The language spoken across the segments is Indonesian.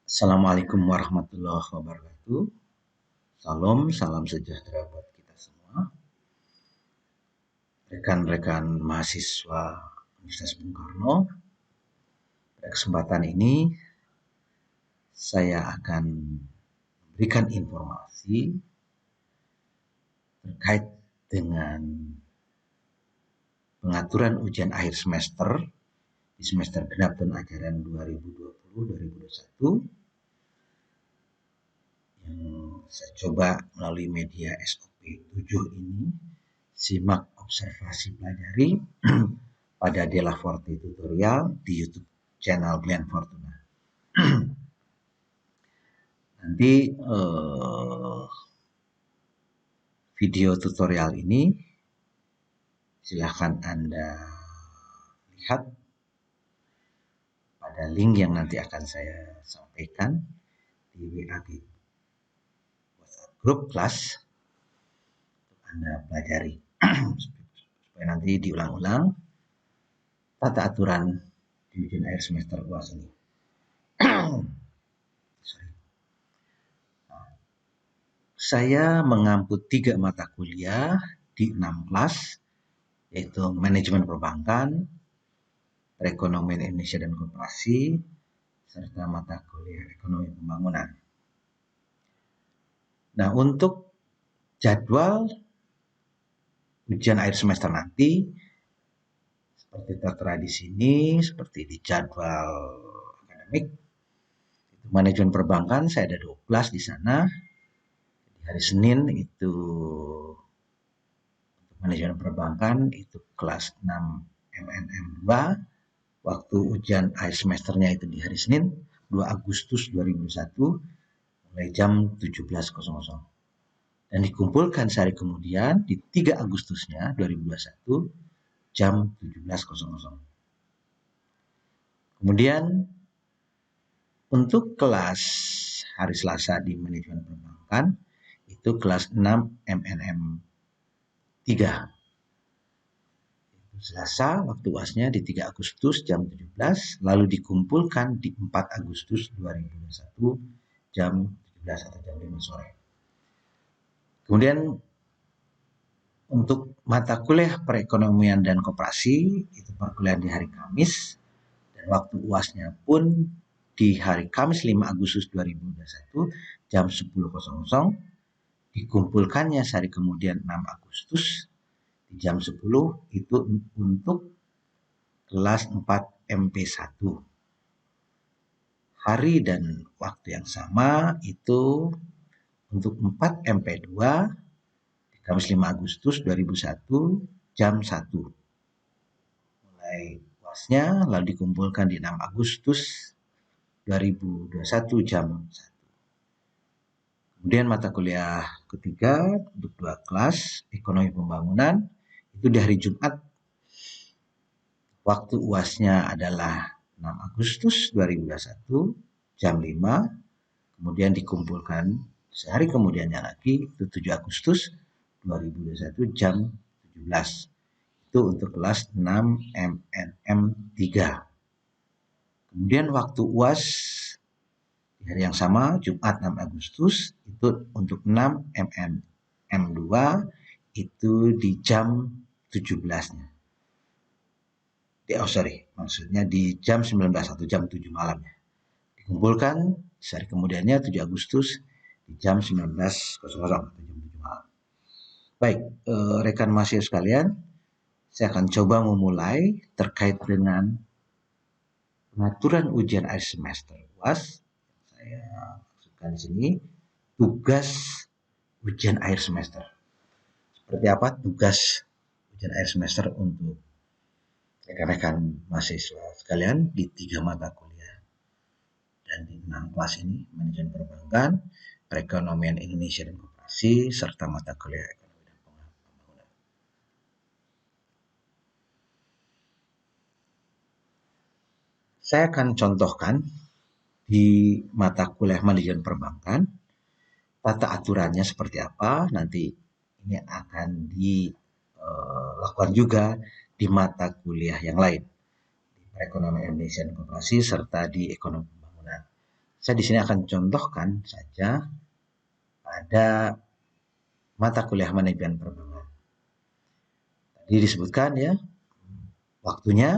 Assalamualaikum warahmatullahi wabarakatuh. Salam sejahtera buat kita semua. Rekan-rekan mahasiswa Universitas Bung Karno, pada kesempatan ini saya akan memberikan informasi terkait dengan pengaturan ujian akhir semester di semester genap tahun ajaran 2020-2021 yang saya coba melalui media SOP 7 ini. Simak, observasi, pelajari pada Della Forte Tutorial di YouTube channel Glenn Fortuna. Nanti video tutorial ini silahkan Anda lihat pada link yang nanti akan saya sampaikan di WA WhatsApp grup kelas untuk Anda pelajari supaya nanti diulang-ulang tata aturan di ujian akhir semester UAS ini. Saya mengampu 3 mata kuliah di 6 kelas, yaitu manajemen perbankan, perekonomian Indonesia dan koperasi, serta mata kuliah ekonomi pembangunan. Nah, untuk jadwal ujian akhir semester nanti, seperti tertera di sini, seperti di jadwal akademik, manajemen perbankan saya ada 12 di sana. Hari Senin itu untuk manajemen perbankan itu kelas 6 MNM 2. Waktu ujian akhir semesternya itu di hari Senin 2 Agustus 2021 mulai jam 17.00. Dan dikumpulkan sehari kemudian di 3 Agustusnya 2021 jam 17.00. Kemudian untuk kelas hari Selasa di manajemen perbankan itu kelas 6 MNM 3. Selasa waktu UASnya di 3 Agustus jam 17, lalu dikumpulkan di 4 Agustus 2021 jam 17 atau jam 5 sore. Kemudian untuk mata kuliah perekonomian dan koperasi itu perkuliahan di hari Kamis dan waktu UASnya pun di hari Kamis 5 Agustus 2021 jam 10.00. Dikumpulkannya sehari kemudian 6 Agustus di jam 10 itu untuk kelas 4 MP1. Hari dan waktu yang sama itu untuk 4 MP2 di Kamis 5 Agustus 2001 jam 1. Mulai UASnya lalu dikumpulkan di 6 Agustus 2021 jam 1. Kemudian mata kuliah ketiga untuk 2 kelas ekonomi pembangunan itu di hari Jumat. Waktu UASnya adalah 6 Agustus 2021 jam 5. Kemudian dikumpulkan sehari kemudiannya lagi itu 7 Agustus 2021 jam 17. Itu untuk kelas 6 MNM 3. Kemudian waktu UAS di hari yang sama Jumat 6 Agustus itu untuk 6 MNM 2 itu di jam 17-nya. Maksudnya di jam 19 atau jam 7 malamnya. Dikumpulkan sehari kemudiannya 7 Agustus di jam 19.00 atau jam 7 malam. Baik, rekan mahasiswa sekalian, saya akan coba memulai terkait dengan pengaturan ujian akhir semester UAS. Saya maksudkan di sini tugas ujian akhir semester. Seperti apa tugas ujian akhir semester untuk rekan-rekan mahasiswa sekalian di 3 mata kuliah dan di 6 kelas ini, manajemen perbankan, perekonomian Indonesia dan koperasi, serta mata kuliah ekonomi dan pembangunan. Saya akan contohkan di mata kuliah manajemen perbankan, tata aturannya seperti apa, nanti ini akan dilakukan juga di mata kuliah yang lain, di perekonomian Indonesia dan koperasi serta di ekonomi pembangunan. Saya di sini akan contohkan saja ada mata kuliah manajemen perbankan. Tadi disebutkan ya waktunya,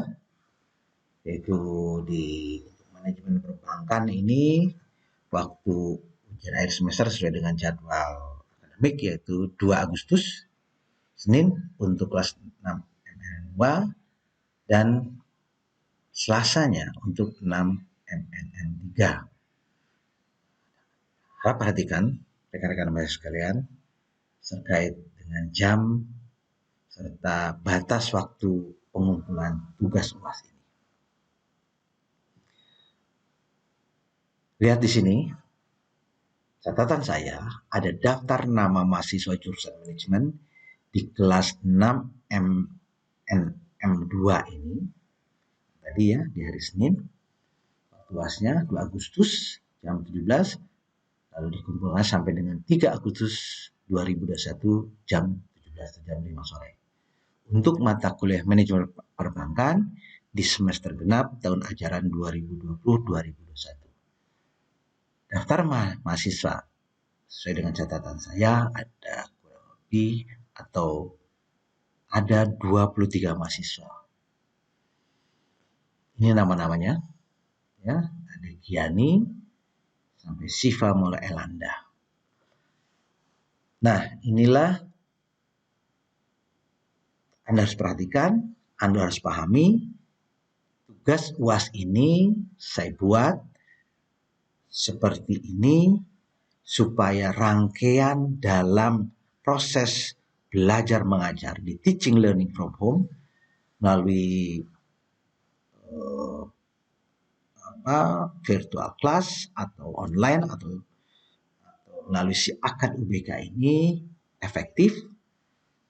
yaitu di manajemen perbankan ini waktu ujian akhir semester sesuai dengan jadwal akademik, yaitu 2 Agustus Senin untuk kelas 6 MN2 dan Selasanya untuk 6 MNN3. Harap perhatikan rekan-rekan mahasiswa sekalian terkait dengan jam serta batas waktu pengumpulan tugas UAS ini. Lihat di sini, catatan saya ada daftar nama mahasiswa jurusan manajemen di kelas 6 MNM2 ini. Tadi ya, di hari Senin, waktu UASnya 2 Agustus jam 17, lalu dikumpulkan sampai dengan 3 Agustus 2021 jam 17 jam 5 sore. Untuk mata kuliah manajemen perbankan di semester genap tahun ajaran 2020-2021. Daftar mahasiswa sesuai dengan catatan saya ada kurang lebih atau ada 23 mahasiswa. Ini nama-namanya ya, ada Giani sampai Siva Mola Elanda. Nah, inilah Anda harus perhatikan, Anda harus pahami, tugas UAS ini saya buat seperti ini supaya rangkaian dalam proses belajar mengajar di teaching learning from home melalui virtual class atau online atau melalui si akad UBK ini efektif,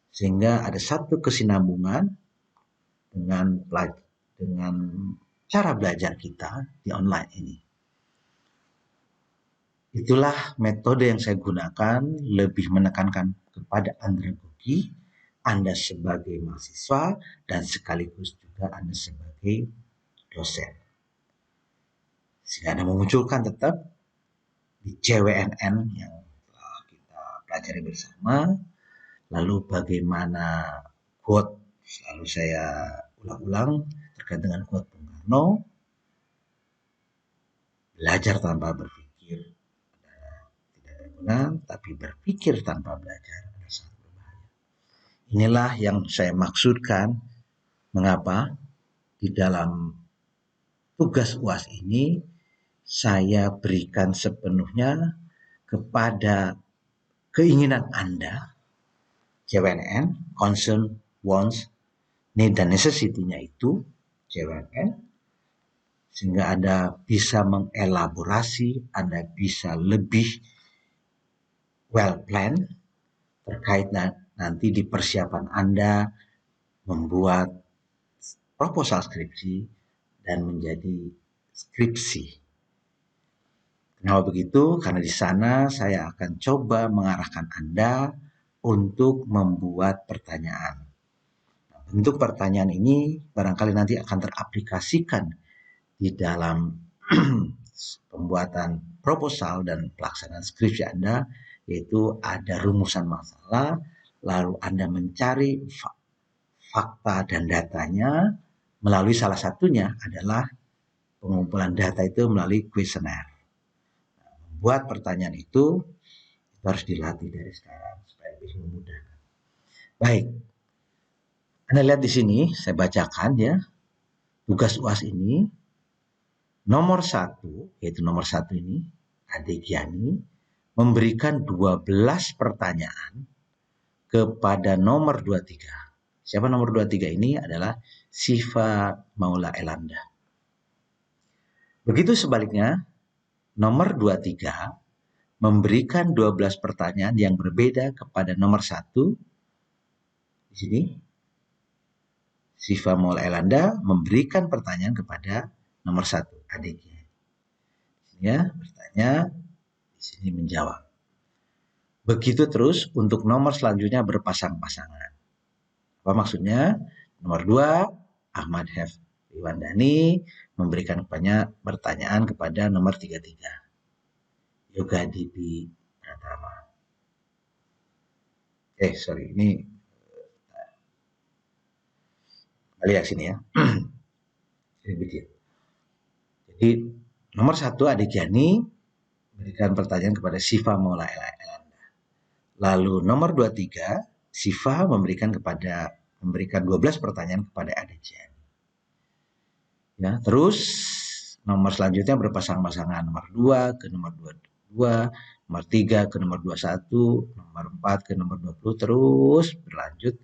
sehingga ada satu kesinambungan dengan cara belajar kita di online ini. Itulah metode yang saya gunakan, lebih menekankan kepada andragogi, Anda sebagai mahasiswa dan sekaligus juga Anda sebagai dosen. Sehingga Anda memunculkan tetap di CWNN yang telah kita pelajari bersama, lalu bagaimana quote, selalu saya ulang-ulang terkait dengan quote Bung Karno, belajar tanpa berpikir tidak berguna, tapi berpikir tanpa belajar adalah sangat berbahaya. Inilah yang saya maksudkan mengapa di dalam tugas UAS ini saya berikan sepenuhnya kepada keinginan Anda, CWNN, concern, wants, need dan necessity-nya itu CWNN, sehingga Anda bisa mengelaborasi, Anda bisa lebih well plan terkait nanti di persiapan Anda membuat proposal skripsi dan menjadi skripsi. Kenapa begitu? Karena di sana saya akan coba mengarahkan Anda untuk membuat pertanyaan. Bentuk pertanyaan ini barangkali nanti akan teraplikasikan di dalam pembuatan proposal dan pelaksanaan skripsi Anda, yaitu ada rumusan masalah, lalu Anda mencari fakta dan datanya melalui salah satunya adalah pengumpulan data itu melalui kuesioner. Buat pertanyaan itu harus dilatih dari sekarang supaya lebih memudahkan. Baik, Anda lihat di sini, saya bacakan ya, tugas UAS ini, nomor 1, yaitu nomor 1 ini, Ade Giani, memberikan 12 pertanyaan kepada nomor 23. Siapa nomor 23 ini? Adalah Siva Maula Elanda. Begitu sebaliknya, nomor 23 memberikan 12 pertanyaan yang berbeda kepada nomor 1. Di sini, Siva Maula Elanda memberikan pertanyaan kepada nomor 1, adiknya. Ya, bertanya, di sini menjawab. Begitu terus untuk nomor selanjutnya berpasang-pasangan. Apa maksudnya? Nomor 2, Ahmad Hef Iwandani memberikan pertanyaan kepada nomor 33. Yoga Dipi Pratama. Sorry, ini lihat sini ya. Jadi nomor 1 adik Yani berikan pertanyaan kepada Siva Maula Elanda. Lalu nomor 23 Siva memberikan 12 pertanyaan kepada adik Yani. Ya, terus nomor selanjutnya berpasang-pasangan, nomor 2 ke nomor 22, nomor 3 ke nomor 21, nomor 4 ke nomor 20, terus berlanjut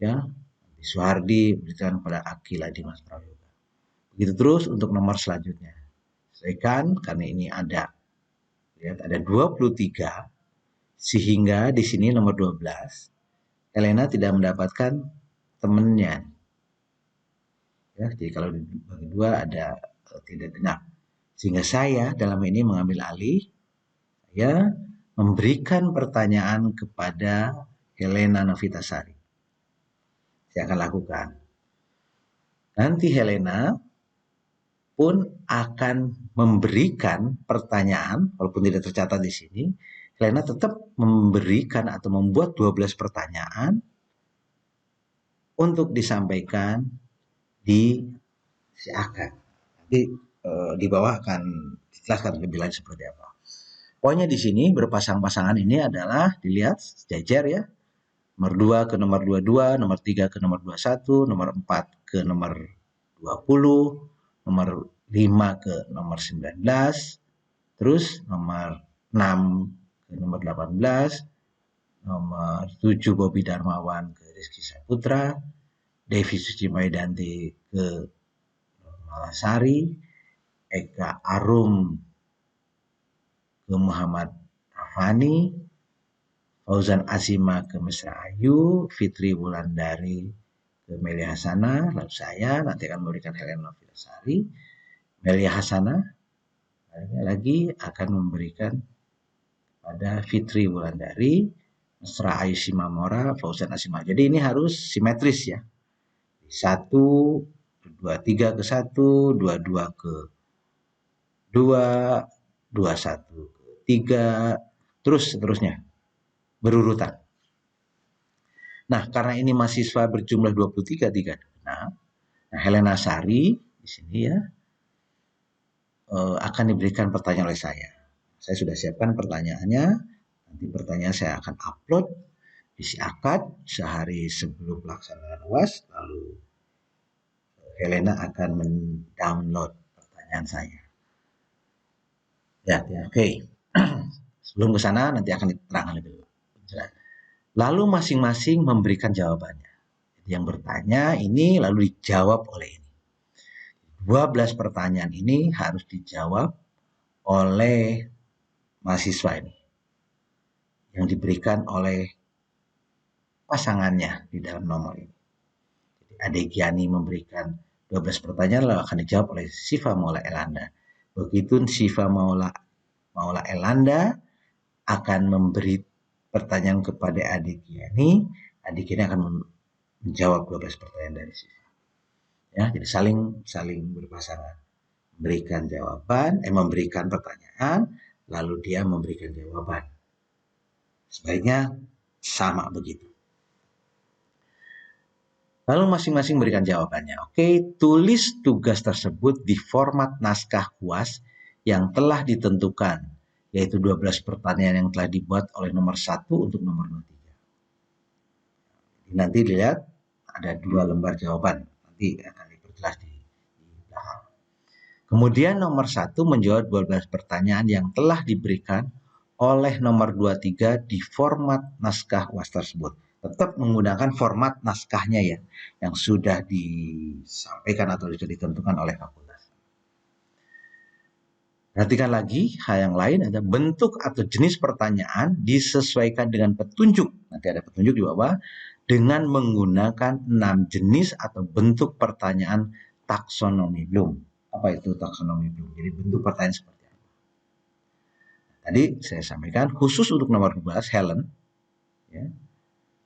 ya. Suhardi berikan kepada Akila Dimas Prayoga. Begitu terus untuk nomor selanjutnya. Selesaikan karena ini ada 23 sehingga di sini nomor 12 Elena tidak mendapatkan temannya. Ya, jadi kalau dibagi 2 ada tidak genap. Sehingga saya dalam ini mengambil alih, ya, memberikan pertanyaan kepada Helena Novitasari. Saya akan lakukan. Nanti Helena pun akan memberikan pertanyaan, walaupun tidak tercatat di sini, Helena tetap memberikan atau membuat 12 pertanyaan untuk disampaikan di si akad. Nanti di bawah akan dijelaskan lebih lanjut seperti apa. Pokoknya di sini berpasang-pasangan ini adalah dilihat sejajar ya. Nomor 2 ke nomor 22, nomor 3 ke nomor 21, nomor 4 ke nomor 20, nomor 5 ke nomor 19, terus nomor 6 ke nomor 18, nomor 7 Bobi Darmawan ke Rizky Saputra, Devi Suci Maidanti ke Sari, Eka Arum ke Muhammad Afani, Fauzan Azima ke Mesra Ayu, Fitri Wulandari ke Melia Hasana, lalu saya nanti akan memberikan Helena Novitasari, Melia Hasana lagi akan memberikan pada Fitri Wulandari, Mesra Ayu Simamora, Fauzan Azima. Jadi ini harus simetris ya. 1, 23 ke 1, 22 ke 2, 21 ke 3, terus seterusnya. Berurutan. Nah, karena ini mahasiswa berjumlah 23 tidak genap, nah Helena Sari di sini ya akan diberikan pertanyaan oleh saya. Saya sudah siapkan pertanyaannya. Nanti pertanyaan saya akan upload di si akad sehari sebelum pelaksanaan UAS, lalu Helena akan mendownload pertanyaan saya. Ya, oke. Sebelum ke sana nanti akan diterangkan lebih jelas. Lalu masing-masing memberikan jawabannya. Yang bertanya ini lalu dijawab oleh ini. 12 pertanyaan ini harus dijawab oleh mahasiswa ini. Yang diberikan oleh pasangannya di dalam nomor ini. Jadi adik Yani memberikan 12 pertanyaan lalu akan dijawab oleh Siva Maula Elanda. Begitu Siva Maula Elanda akan memberi pertanyaan kepada adik Yani akan menjawab 12 pertanyaan dari Siva. Ya, jadi saling berpasangan. Memberikan pertanyaan, lalu dia memberikan jawaban. Sebaiknya sama begitu. Lalu masing-masing berikan jawabannya. Oke, tulis tugas tersebut di format naskah UAS yang telah ditentukan, yaitu 12 pertanyaan yang telah dibuat oleh nomor 1 untuk nomor 23. Nanti dilihat ada 2 lembar jawaban. Nanti akan diperjelas di belakang. Kemudian nomor 1 menjawab 12 pertanyaan yang telah diberikan oleh nomor 23 di format naskah UAS tersebut. Tetap menggunakan format naskahnya ya, yang sudah disampaikan atau sudah ditentukan oleh fakultas. Perhatikan lagi, hal yang lain ada bentuk atau jenis pertanyaan disesuaikan dengan petunjuk. Nanti ada petunjuk di bawah, dengan menggunakan 6 jenis atau bentuk pertanyaan taksonomi Bloom. Apa itu taksonomi Bloom? Jadi bentuk pertanyaan seperti apa? Tadi saya sampaikan khusus untuk nomor 12 Helen ya,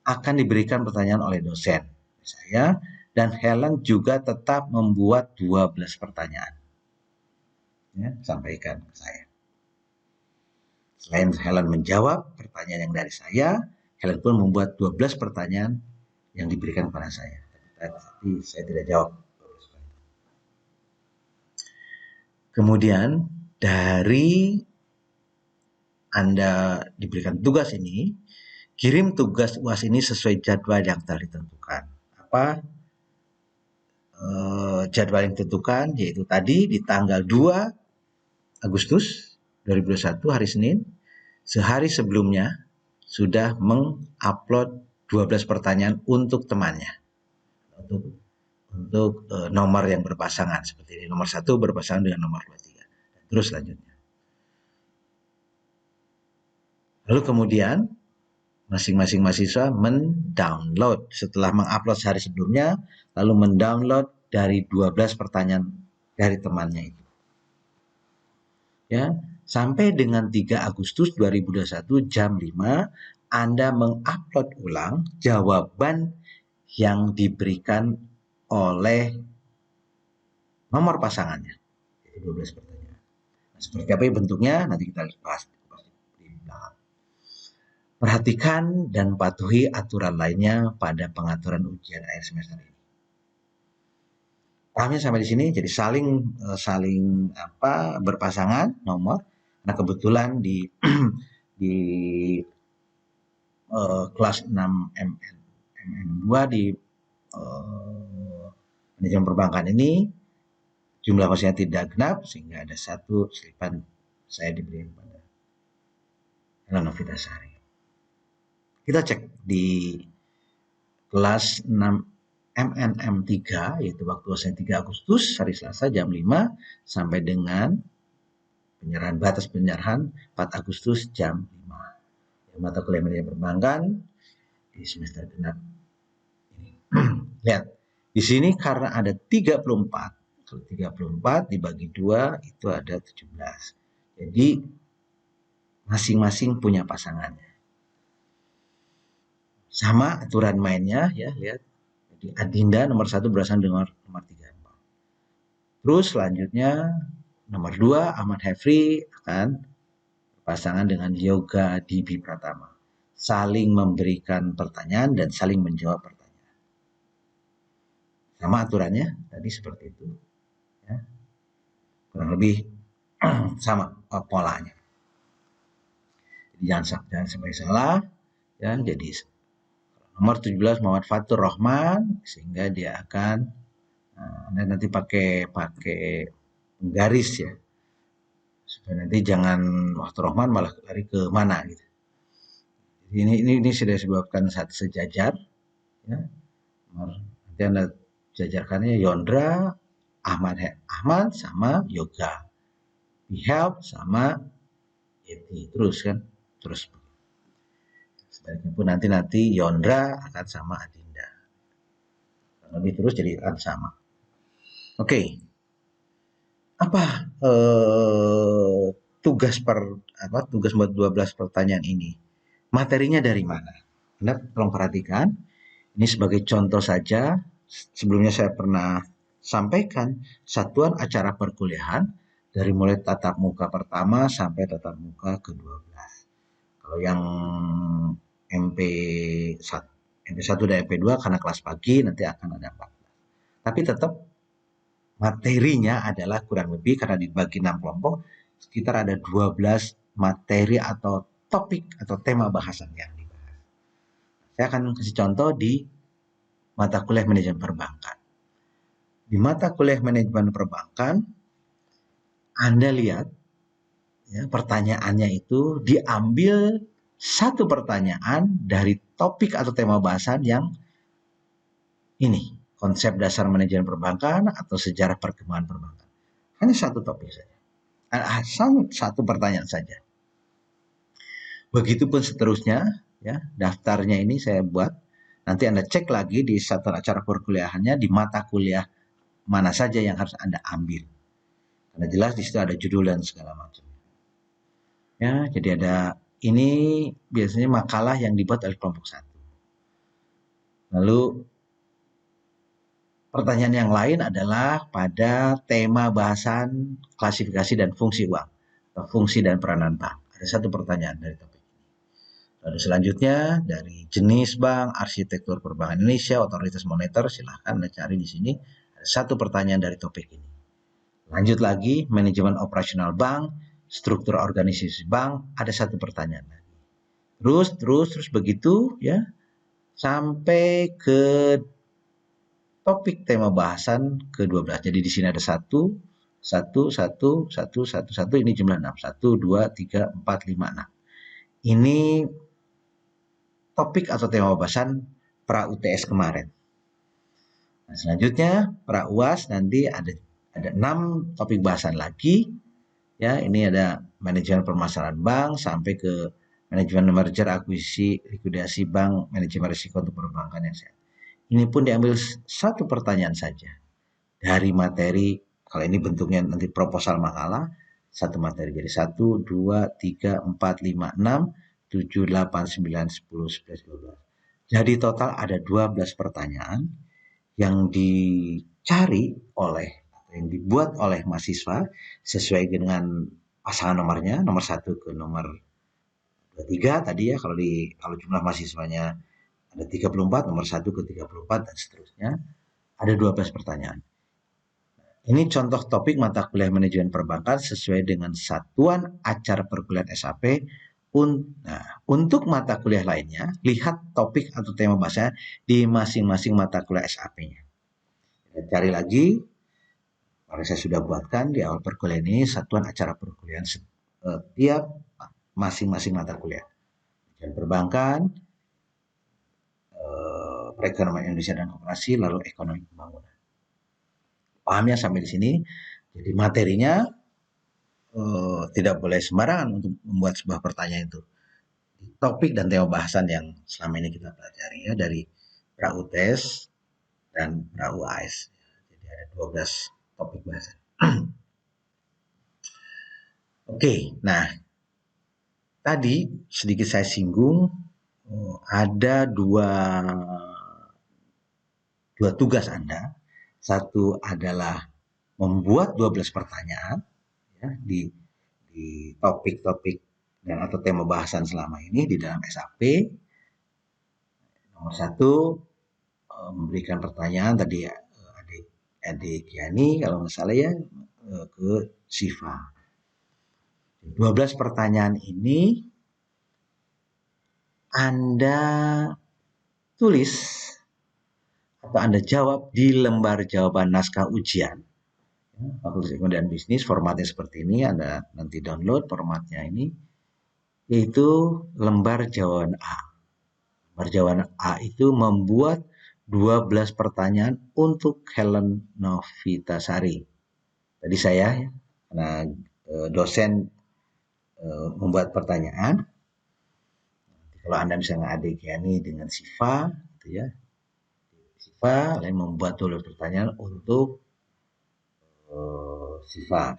akan diberikan pertanyaan oleh dosen saya, dan Helen juga tetap membuat 12 pertanyaan. Ya, sampaikan ke saya. Selain Helen menjawab pertanyaan yang dari saya, Helen pun membuat 12 pertanyaan yang diberikan kepada saya. Tapi saya tidak jawab. Kemudian dari Anda diberikan tugas ini, kirim tugas UAS ini sesuai jadwal yang telah ditentukan. Apa jadwal yang ditentukan? Yaitu tadi di tanggal 2 Agustus 2021 hari Senin, sehari sebelumnya sudah mengupload 12 pertanyaan untuk temannya. Untuk nomor yang berpasangan seperti ini. Nomor 1 berpasangan dengan nomor 23. Dan terus selanjutnya. Lalu kemudian masing-masing mahasiswa mendownload setelah mengupload sehari sebelumnya, lalu mendownload dari 12 pertanyaan dari temannya itu. Ya, sampai dengan 3 Agustus 2021 jam 5, Anda mengupload ulang jawaban yang diberikan oleh nomor pasangannya. Itu 12 pertanyaan. Nah, seperti apa bentuknya? Nanti kita bahas di belakang. Perhatikan dan patuhi aturan lainnya pada pengaturan ujian akhir semester ini. Pahamnya sampai di sini, jadi saling berpasangan nomor. Nah kebetulan di di kelas 6 MN2 di manajemen perbankan ini jumlah mahasiswa tidak genap sehingga ada satu selipan saya diberi kepada Helen Novitasari. Kita cek di kelas 6 MNM3 yaitu waktu uasnya 3 Agustus hari Selasa jam 5 sampai dengan batas penyerahan 4 Agustus jam 5. Mata kuliah manajemen perbankan di semester genap ini. Lihat, di sini karena ada 34. Kalau 34 dibagi 2 itu ada 17. Jadi masing-masing punya pasangannya. Sama aturan mainnya ya, lihat. Jadi Adinda nomor 1 berasal dengan nomor 34. Terus selanjutnya nomor 2 Ahmad Hefri akan berpasangan dengan Yoga Dibi Pratama. Saling memberikan pertanyaan dan saling menjawab pertanyaan. Sama aturannya tadi seperti itu. Ya. Kurang lebih sama polanya. Jadi jangan sampai salah. Ya, jadi nomor 17 Muhammad Fatur Rahman sehingga dia akan nanti pakai garis ya supaya nanti jangan waktu Rahman malah lari ke mana gitu. Jadi ini sudah disebabkan satu sejajar ya. Nanti Anda jajarkannya Yondra Ahmad sama Yoga, Help sama Yeti terus kan terus. Sebaliknya pun nanti Yondra akan sama Adinda. Lebih terus jadi akan sama. Oke. Apa tugas buat 12 pertanyaan ini? Materinya dari mana? Anda tolong perhatikan. Ini sebagai contoh saja. Sebelumnya saya pernah sampaikan satuan acara perkuliahan dari mulai tatap muka pertama sampai tatap muka ke-12. Kalau yang MP1 dan MP2 karena kelas pagi nanti akan ada 14. Tapi tetap materinya adalah kurang lebih karena dibagi 6 kelompok sekitar ada 12 materi atau topik atau tema bahasan yang dibahas. Saya akan kasih contoh di mata kuliah manajemen perbankan. Di mata kuliah manajemen perbankan Anda lihat ya, pertanyaannya itu diambil satu pertanyaan dari topik atau tema bahasan yang ini, konsep dasar manajemen perbankan atau sejarah perkembangan perbankan. Hanya satu topik saja. Satu pertanyaan saja. Begitupun seterusnya, ya, daftarnya ini saya buat. Nanti Anda cek lagi di satuan acara perkuliahannya di mata kuliah mana saja yang harus Anda ambil. Karena jelas di situ ada judul dan segala macam. Ya, jadi ada ini biasanya makalah yang dibuat oleh kelompok 1. Lalu pertanyaan yang lain adalah pada tema bahasan klasifikasi dan fungsi uang atau fungsi dan peranan bank Ada satu pertanyaan dari topik ini. Lalu selanjutnya dari jenis bank, arsitektur perbankan Indonesia, otoritas moneter, silahkan Anda cari di sini. Ada satu pertanyaan dari topik ini. Lanjut lagi, manajemen operasional bank, struktur organisasi bank, ada satu pertanyaan lagi. Terus begitu ya, sampai ke topik tema bahasan ke-12. Jadi di sini ada satu, ini jumlah 6. 1, 2, 3, 4, 5, 6. Ini topik atau tema bahasan pra UTS kemarin. Nah, selanjutnya pra UAS nanti ada 6 topik bahasan lagi. Ya, ini ada manajemen permasalahan bank sampai ke manajemen merger, akuisisi, likuidasi bank, manajemen risiko untuk perbankan yang sehat. Ini pun diambil satu pertanyaan saja dari materi. Kalau ini bentuknya nanti proposal makalah, satu materi jadi 1, 2, 3, 4, 5, 6, 7, 8, 9, 10, 11, 12. Jadi total ada 12 pertanyaan yang dicari oleh atau yang dibuat oleh mahasiswa sesuai dengan pasangan nomornya, nomor 1 ke nomor 23 tadi ya, kalau jumlah mahasiswanya ada 34, nomor 1 ke 34 dan seterusnya. Ada 12 pertanyaan. Ini contoh topik mata kuliah manajemen perbankan sesuai dengan satuan acara perkuliahan SAP. Nah, untuk mata kuliah lainnya, lihat topik atau tema bahasa di masing-masing mata kuliah SAP-nya. Cari lagi, kalau saya sudah buatkan di awal perkuliahan ini satuan acara perkuliahan setiap masing-masing mata kuliah. Dan perbankan, perekonomian Indonesia dan koperasi, lalu ekonomi pembangunan. Pahamnya sampai di sini. Jadi materinya tidak boleh sembarangan untuk membuat sebuah pertanyaan itu. Topik dan tema bahasan yang selama ini kita pelajari ya, dari pra UTS dan pra UAS. Jadi ada 12 topik bahasan. Oke, nah tadi sedikit saya singgung ada dua tugas Anda. Satu adalah membuat 12 pertanyaan ya, di topik-topik dan atau tema bahasan selama ini di dalam SAP. Nomor 1 memberikan pertanyaan tadi adik Yani kalau nggak salah ya ke Siva. 12 pertanyaan ini Anda tulis atau Anda jawab di lembar jawaban naskah ujian. Fakultas Ekonomi dan Bisnis, formatnya seperti ini, Anda nanti download formatnya ini, yaitu lembar jawaban A. Lembar jawaban A itu membuat 12 pertanyaan untuk Helen Novitasari. Tadi saya, karena dosen membuat pertanyaan, kalau Anda misalnya adik Yani dengan Siva, gitu ya, Siva lain membuat 12 pertanyaan untuk Siva.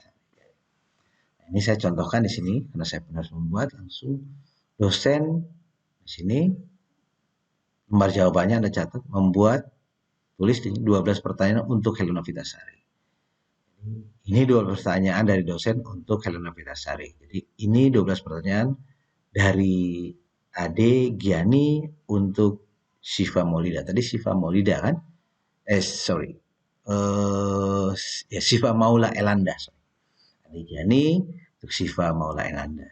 Ini saya contohkan di sini karena saya pernah membuat langsung dosen di sini lembar jawabannya Anda catat, membuat tulis di 12 pertanyaan untuk Helen Novitasari. Ini 12 pertanyaan dari dosen untuk Helen Novitasari. Jadi ini 12 pertanyaan dari Ade Giani untuk Siva Maulida. Tadi Siva Maulida kan? Ya Siva Maula Elanda. Ade Giani untuk Siva Maula Elanda.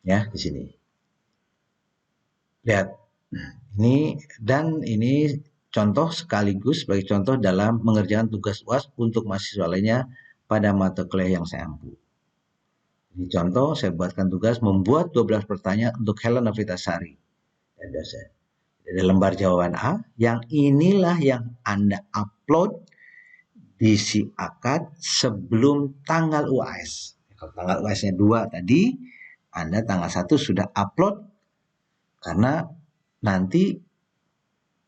Ya, di sini. Lihat. Ini contoh sekaligus sebagai contoh dalam mengerjakan tugas UAS untuk mahasiswa lainnya pada mata kuliah yang saya ampu. Ini contoh saya buatkan tugas membuat 12 pertanyaan untuk Helen Novitasari dan dosen. Ada lembar jawaban A yang inilah yang Anda upload di si akad sebelum tanggal UAS. Kalau tanggal UAS-nya 2 tadi, Anda tanggal 1 sudah upload karena nanti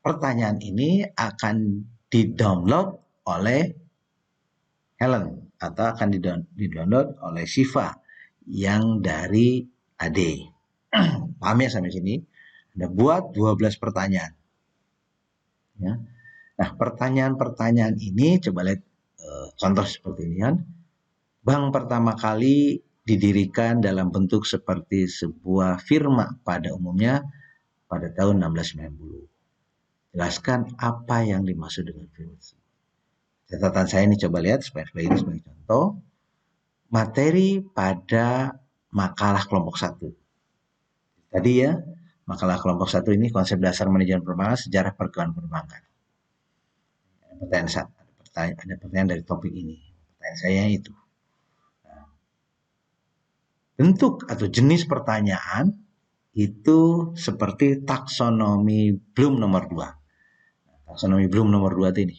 pertanyaan ini akan di-download oleh Helen atau akan di-download oleh Siva yang dari Ade. Paham ya sampai sini? Anda buat 12 pertanyaan. Ya. Nah, pertanyaan-pertanyaan ini coba lihat contoh seperti ini kan. Bank pertama kali didirikan dalam bentuk seperti sebuah firma pada umumnya pada tahun 1690. Jelaskan apa yang dimaksud dengan firma tersebut. Catatan saya ini coba lihat supaya ini sebagai contoh. Materi pada makalah kelompok 1. Tadi ya, makalah kelompok 1 ini konsep dasar manajemen perbankan, sejarah perkembangan perbankan. Ada pertanyaan dari topik ini. Pertanyaan saya itu. Bentuk atau jenis pertanyaan itu seperti taksonomi Bloom nomor 2. Taksonomi Bloom nomor 2 itu ini.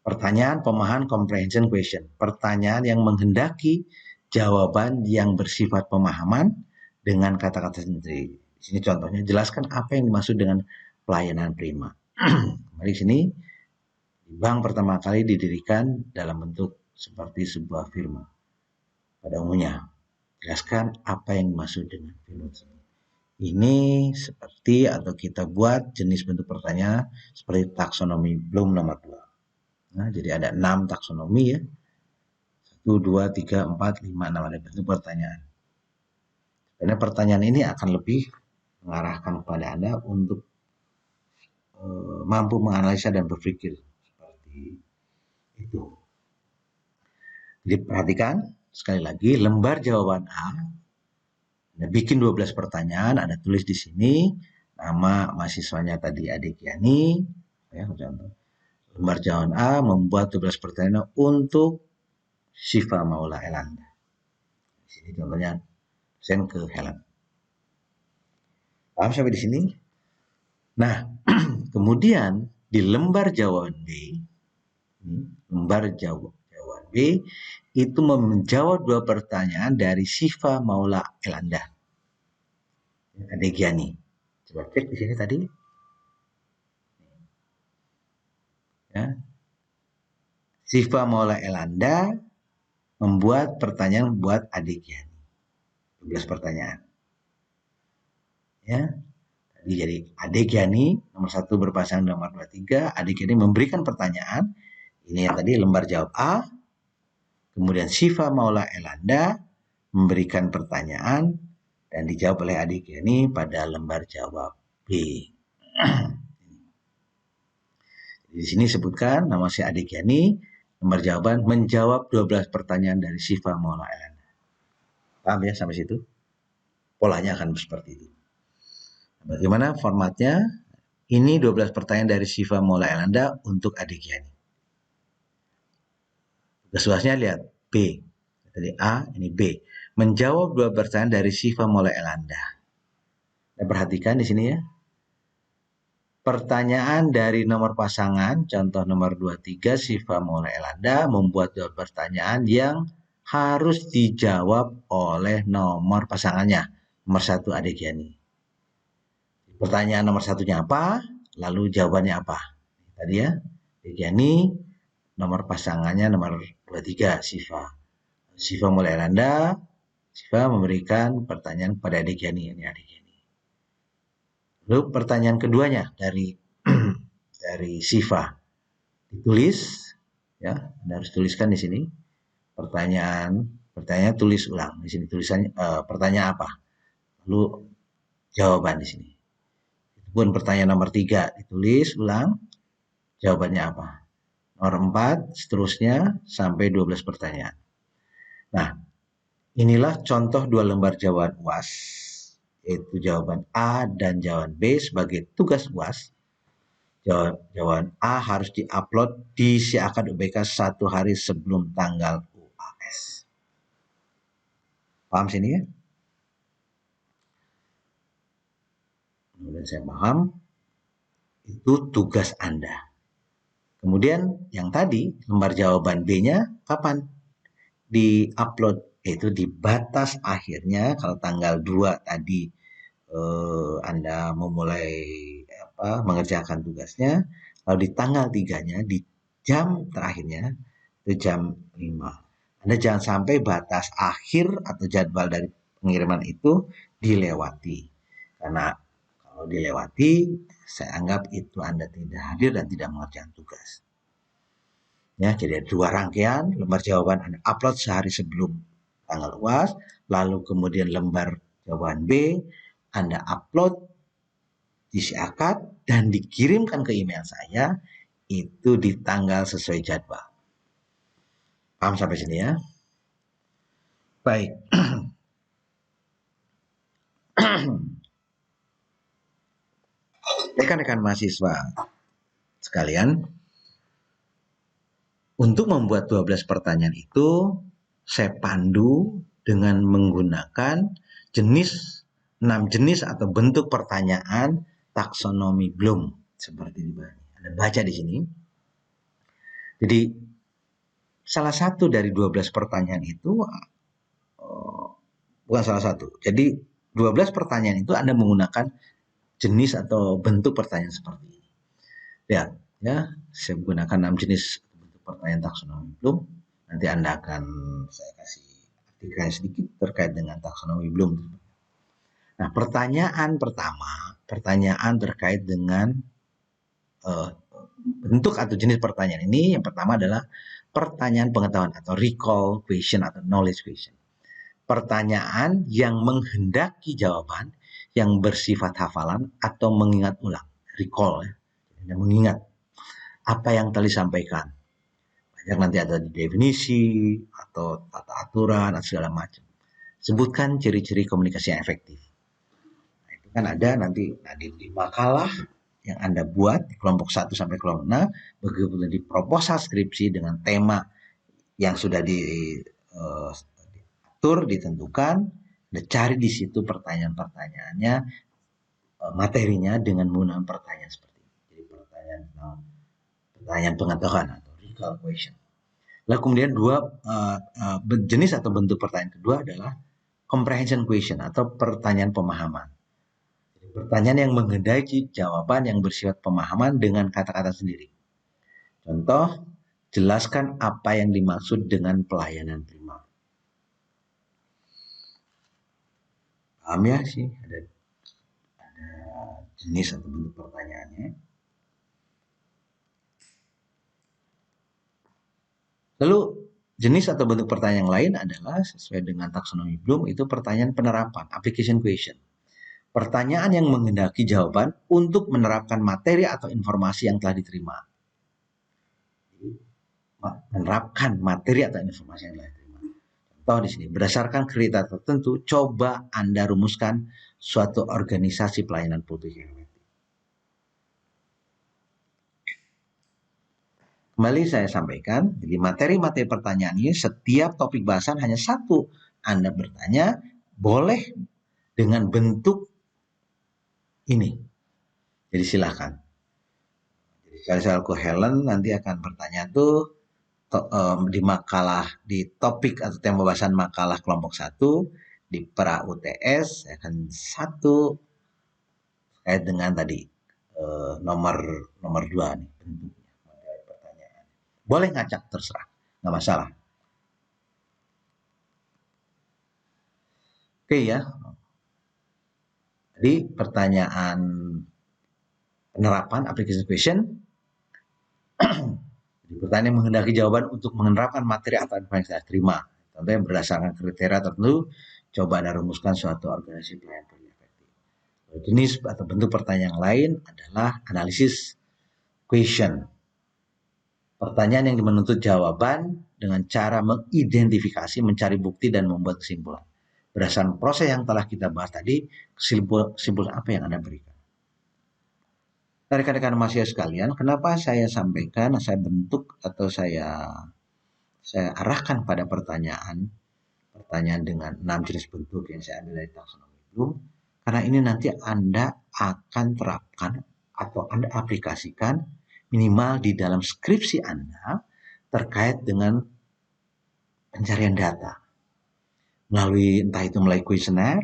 Pertanyaan pemahaman comprehension question. Pertanyaan yang menghendaki jawaban yang bersifat pemahaman dengan kata-kata sendiri. Di sini contohnya, jelaskan apa yang dimaksud dengan pelayanan prima. Mari sini, bank pertama kali didirikan dalam bentuk seperti sebuah firma. Pada umumnya, jelaskan apa yang dimaksud dengan firma tersebut. Ini seperti atau kita buat jenis bentuk pertanyaan seperti taksonomi Bloom nomor 2. Nah, jadi ada 6 taksonomi ya. 1, 2, 3, 4, 5, 6 ada bentuk pertanyaan. Karena pertanyaan ini akan lebih mengarahkan kepada Anda untuk mampu menganalisa dan berpikir seperti itu. Jadi perhatikan sekali lagi, lembar jawaban A. Anda bikin 12 pertanyaan, Anda tulis di sini nama mahasiswanya tadi Adik Yani, ya, contoh. Lembar jawaban A membuat 12 pertanyaan untuk Syifa Maula Elanda. Di sini contohnya send ke Helen. Paham sampai di sini? Nah, kemudian di lembar jawaban B, itu menjawab 2 pertanyaan dari Syifa Maula Elanda. Adik Yani. Coba cek di sini tadi. Ya. Syifa Maula Elanda membuat pertanyaan buat Adik Yani. 12 pertanyaan. Ya. Jadi Adik Yani nomor 1 berpasangan nomor 23. Adik Yani memberikan pertanyaan. Ini yang tadi lembar jawab A. Kemudian Syifa Maula Elanda memberikan pertanyaan dan dijawab oleh Adik Yani pada lembar jawab B. Di sini sebutkan nama si Adik Yani, nomor jawaban menjawab 12 pertanyaan dari Syifa Maula Elanda. Paham ya sampai situ? Polanya akan seperti itu. Bagaimana formatnya? Ini 12 pertanyaan dari Syifa Maula Elanda untuk Adik Yani. Tugasnya lihat B. Tadi A, ini B. Menjawab 2 pertanyaan dari Syifa Maula Elanda. Nah, perhatikan di sini ya. Pertanyaan dari nomor pasangan, contoh nomor 23, Syifa Maula Elanda membuat 2 pertanyaan yang harus dijawab oleh nomor pasangannya. Nomor 1 Adik Yani. Pertanyaan nomor satunya apa? Lalu jawabannya apa? Tadi ya, Adik Yani, nomor pasangannya nomor 23, Syifa. Syifa Maula Elanda, Syifa memberikan pertanyaan kepada Adik Yani. Ini Adik Yani. Lalu pertanyaan keduanya dari Syifa ditulis ya, Anda harus tuliskan di sini pertanyaan tulis ulang di sini tulisannya pertanyaan apa, lalu jawaban di sini. Itu pun pertanyaan nomor 3 ditulis ulang jawabannya apa, nomor 4 seterusnya sampai 12 pertanyaan. Nah, inilah contoh 2 lembar jawaban UAS, yaitu jawaban A dan jawaban B sebagai tugas UAS. Jawaban A harus diupload di Siakan UBK 1 hari sebelum tanggal UAS. Paham sini ya? Kemudian saya paham, itu tugas Anda. Kemudian yang tadi, lembar jawaban B-nya kapan diupload? Yaitu di batas akhirnya, kalau tanggal 2 tadi Anda memulai mengerjakan tugasnya, lalu di tanggal 3-nya, di jam terakhirnya, itu jam 5. Anda jangan sampai batas akhir atau jadwal dari pengiriman itu dilewati. Karena kalau dilewati, saya anggap itu Anda tidak hadir dan tidak mengerjakan tugas. Ya, jadi ada 2 rangkaian, lembar jawaban Anda upload sehari sebelum tanggal UAS, lalu kemudian lembar jawaban B Anda upload, isi akad, dan dikirimkan ke email saya itu di tanggal sesuai jadwal. Paham sampai sini ya? Baik. Rekan-rekan mahasiswa sekalian, untuk membuat 12 pertanyaan itu saya pandu dengan menggunakan 6 jenis atau bentuk pertanyaan taksonomi Bloom seperti di bawah. Anda baca di sini. Jadi salah satu dari 12 pertanyaan itu bukan salah satu. Jadi 12 pertanyaan itu Anda menggunakan jenis atau bentuk pertanyaan seperti ini. Ya, saya menggunakan 6 jenis bentuk pertanyaan taksonomi Bloom. Nanti Anda akan saya kasih artikelnya sedikit terkait dengan taksonomi Bloom. Nah, pertanyaan pertama, pertanyaan terkait dengan bentuk atau jenis pertanyaan ini, yang pertama adalah pertanyaan pengetahuan atau recall question atau knowledge question. Pertanyaan yang menghendaki jawaban yang bersifat hafalan atau mengingat ulang, recall ya, yang mengingat apa yang telah disampaikan. Banyak nanti ada di definisi atau tata aturan atau segala macam. Sebutkan ciri-ciri komunikasi yang efektif. Nah, itu kan ada nanti di makalah yang Anda buat di kelompok 1 sampai kelompok 6, begitu di proposal skripsi dengan tema yang sudah diatur, ditentukan, Anda cari di situ pertanyaan-pertanyaannya, materinya dengan menggunakan pertanyaan seperti ini. Jadi pertanyaan pengetahuan atau recall question. Lalu kemudian jenis atau bentuk pertanyaan kedua adalah comprehension question atau pertanyaan pemahaman. Pertanyaan yang menghendaki jawaban yang bersifat pemahaman dengan kata-kata sendiri. Contoh, jelaskan apa yang dimaksud dengan pelayanan prima. Paham ya sih? Ada jenis atau bentuk pertanyaannya. Lalu jenis atau bentuk pertanyaan yang lain adalah sesuai dengan taksonomi Bloom itu pertanyaan penerapan, application question. Pertanyaan yang menghendaki jawaban untuk menerapkan materi atau informasi yang telah diterima. Menerapkan materi atau informasi yang telah diterima. Contoh di sini, berdasarkan kriteria tertentu, coba Anda rumuskan suatu organisasi pelayanan publik yang efektif. Kembali saya sampaikan, jadi materi-materi pertanyaan ini setiap topik bahasan hanya satu. Anda bertanya, boleh dengan bentuk ini. Jadi silakan. Jadi saya ke Helen nanti akan bertanya tuh di makalah di topik atau tema bahasan makalah kelompok 1 di pra UTS akan 1 terkait dengan tadi nomor 2 nih bentuknya pertanyaan. Boleh ngacak terserah, nggak masalah. Oke ya. Jadi pertanyaan penerapan application question. Pertanyaan yang menghendaki jawaban untuk menerapkan materi atau informasi yang saya terima. Contohnya berdasarkan kriteria tertentu, coba Anda rumuskan suatu organisasi pelayanan publik efektif. Jenis atau bentuk pertanyaan yang lain adalah analisis question. Pertanyaan yang menuntut jawaban dengan cara mengidentifikasi, mencari bukti, dan membuat kesimpulan. Berdasarkan proses yang telah kita bahas tadi, kesimpulan apa yang Anda berikan. Rekan-rekan mahasiswa sekalian, kenapa saya sampaikan, saya bentuk atau saya arahkan pada pertanyaan dengan 6 jenis bentuk yang saya ambil dari taksonomi Bloom, karena ini nanti Anda akan terapkan atau Anda aplikasikan minimal di dalam skripsi Anda terkait dengan pencarian data melalui entah itu melalui kuesioner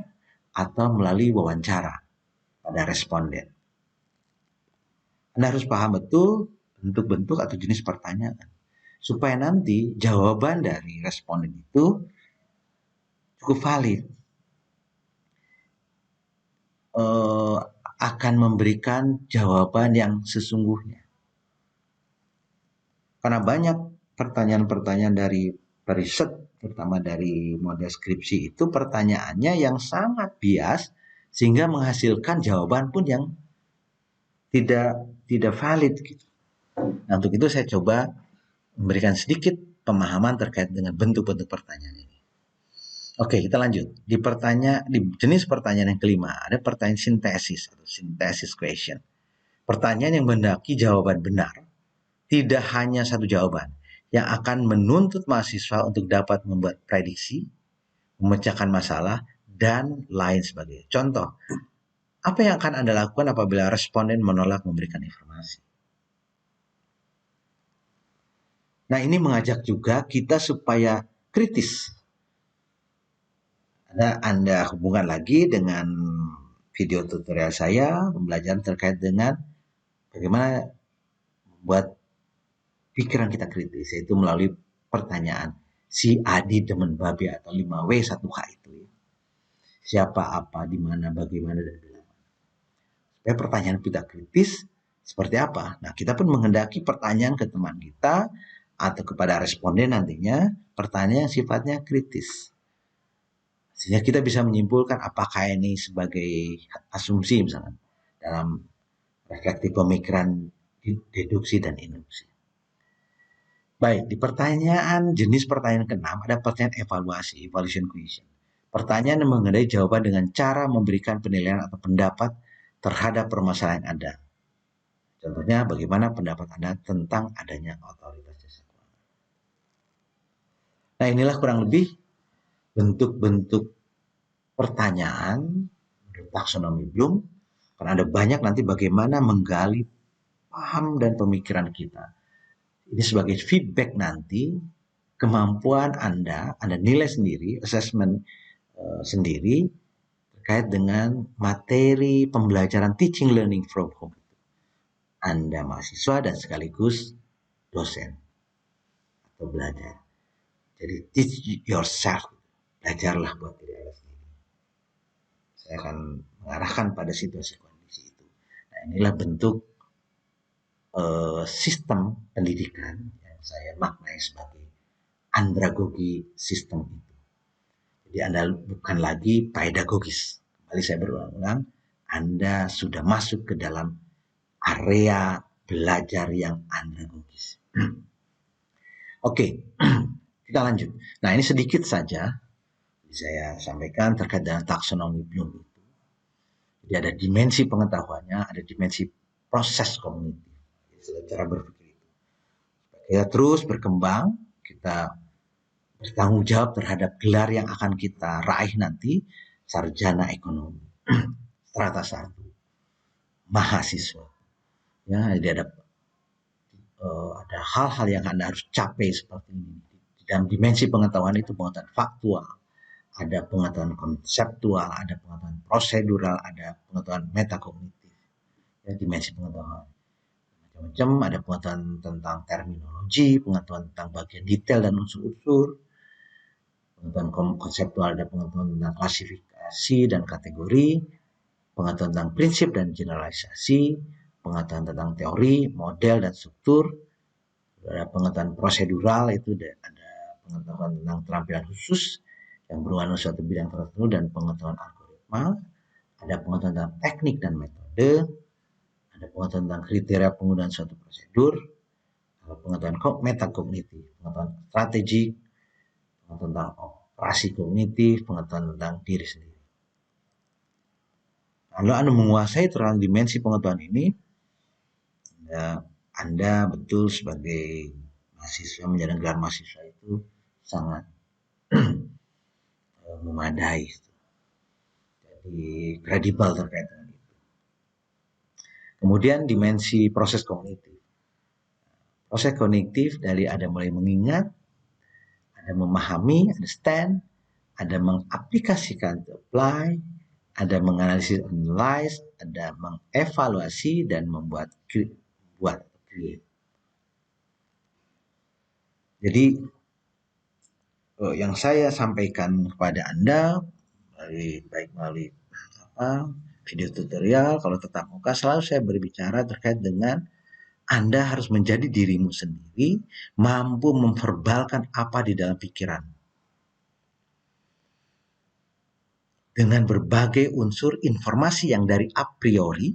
atau melalui wawancara pada responden. Anda harus paham betul bentuk-bentuk atau jenis pertanyaan supaya nanti jawaban dari responden itu cukup valid, akan memberikan jawaban yang sesungguhnya. Karena banyak pertanyaan-pertanyaan dari riset, terutama dari model skripsi itu pertanyaannya yang sangat bias sehingga menghasilkan jawaban pun yang tidak valid gitu. Nah, untuk itu saya coba memberikan sedikit pemahaman terkait dengan bentuk-bentuk pertanyaan ini. Oke, kita lanjut. Di jenis pertanyaan yang kelima, ada pertanyaan sintesis atau synthesis question. Pertanyaan yang menghendaki jawaban benar, tidak hanya satu jawaban, yang akan menuntut mahasiswa untuk dapat membuat prediksi, memecahkan masalah, dan lain sebagainya. Contoh, apa yang akan Anda lakukan apabila responden menolak memberikan informasi? Nah, ini mengajak juga kita supaya kritis. Anda hubungkan lagi dengan video tutorial saya, pembelajaran terkait dengan bagaimana membuat pikiran kita kritis, yaitu melalui pertanyaan si Adi demen babi atau 5W 1H itu. Siapa, apa, di mana, bagaimana, dan bila. Supaya pertanyaan kita kritis seperti apa? Nah, kita pun menghendaki pertanyaan ke teman kita atau kepada responden nantinya pertanyaan yang sifatnya kritis. Sehingga kita bisa menyimpulkan apakah ini sebagai asumsi misalnya dalam reflektif pemikiran, deduksi, dan induksi. Baik, di jenis pertanyaan ke-6 ada pertanyaan evaluasi, evaluation question. Pertanyaan yang mengenai jawaban dengan cara memberikan penilaian atau pendapat terhadap permasalahan yang ada. Contohnya bagaimana pendapat Anda tentang adanya otoritas jasa keuangan. Nah, inilah kurang lebih bentuk-bentuk pertanyaan menurut taksonomi Bloom, karena ada banyak nanti bagaimana menggali paham dan pemikiran kita. Ini sebagai feedback nanti, kemampuan Anda nilai sendiri, assessment sendiri terkait dengan materi pembelajaran teaching learning from home. Anda mahasiswa dan sekaligus dosen atau belajar. Jadi teach yourself, belajarlah buat diri Anda sendiri. Saya akan mengarahkan pada situasi kondisi itu. Nah, inilah bentuk sistem pendidikan yang saya maknai sebagai andragogi sistem itu. Jadi Anda bukan lagi pedagogis. Kembali saya berulang-ulang, Anda sudah masuk ke dalam area belajar yang andragogis. Oke, kita lanjut. Nah, ini sedikit saja saya sampaikan terkait dengan taksonomi Bloom itu. Jadi ada dimensi pengetahuannya, ada dimensi proses kognitif. Cara berpikir itu. Kita terus berkembang, kita bertanggung jawab terhadap gelar yang akan kita raih nanti, sarjana ekonomi, strata 1, mahasiswa. Ya, jadi ada hal-hal yang Anda harus capai seperti ini. Dalam dimensi pengetahuan itu pengetahuan faktual, ada pengetahuan konseptual, ada pengetahuan prosedural, ada pengetahuan metakognitif. Ya, dimensi pengetahuan. Macam-macam, ada pengetahuan tentang terminologi, pengetahuan tentang bagian detail dan unsur-unsur, pengetahuan konseptual, ada pengetahuan tentang klasifikasi dan kategori, pengetahuan tentang prinsip dan generalisasi, pengetahuan tentang teori, model, dan struktur, ada pengetahuan prosedural, itu ada pengetahuan tentang keterampilan khusus yang berhubungan dengan suatu bidang tertentu, dan pengetahuan algoritma, ada pengetahuan tentang teknik dan metode, ada pengetahuan tentang kriteria penggunaan suatu prosedur, ada pengetahuan metakognitif, pengetahuan strategi, pengetahuan tentang operasi kognitif, pengetahuan tentang diri sendiri. Kalau Anda menguasai terang dimensi pengetahuan ini, Anda betul sebagai mahasiswa menjadi gelar mahasiswa itu sangat memadai. Jadi kredibel terkait dengan itu. Kemudian dimensi proses kognitif. Proses kognitif dari ada mulai mengingat, ada memahami, understand, ada mengaplikasikan, to apply, ada menganalisis, analyze, ada mengevaluasi, dan membuat create. Jadi yang saya sampaikan kepada Anda baik melalui video tutorial, kalau tetap muka selalu saya berbicara terkait dengan Anda harus menjadi dirimu sendiri, mampu memverbalkan apa di dalam pikiran. Dengan berbagai unsur informasi yang dari a priori,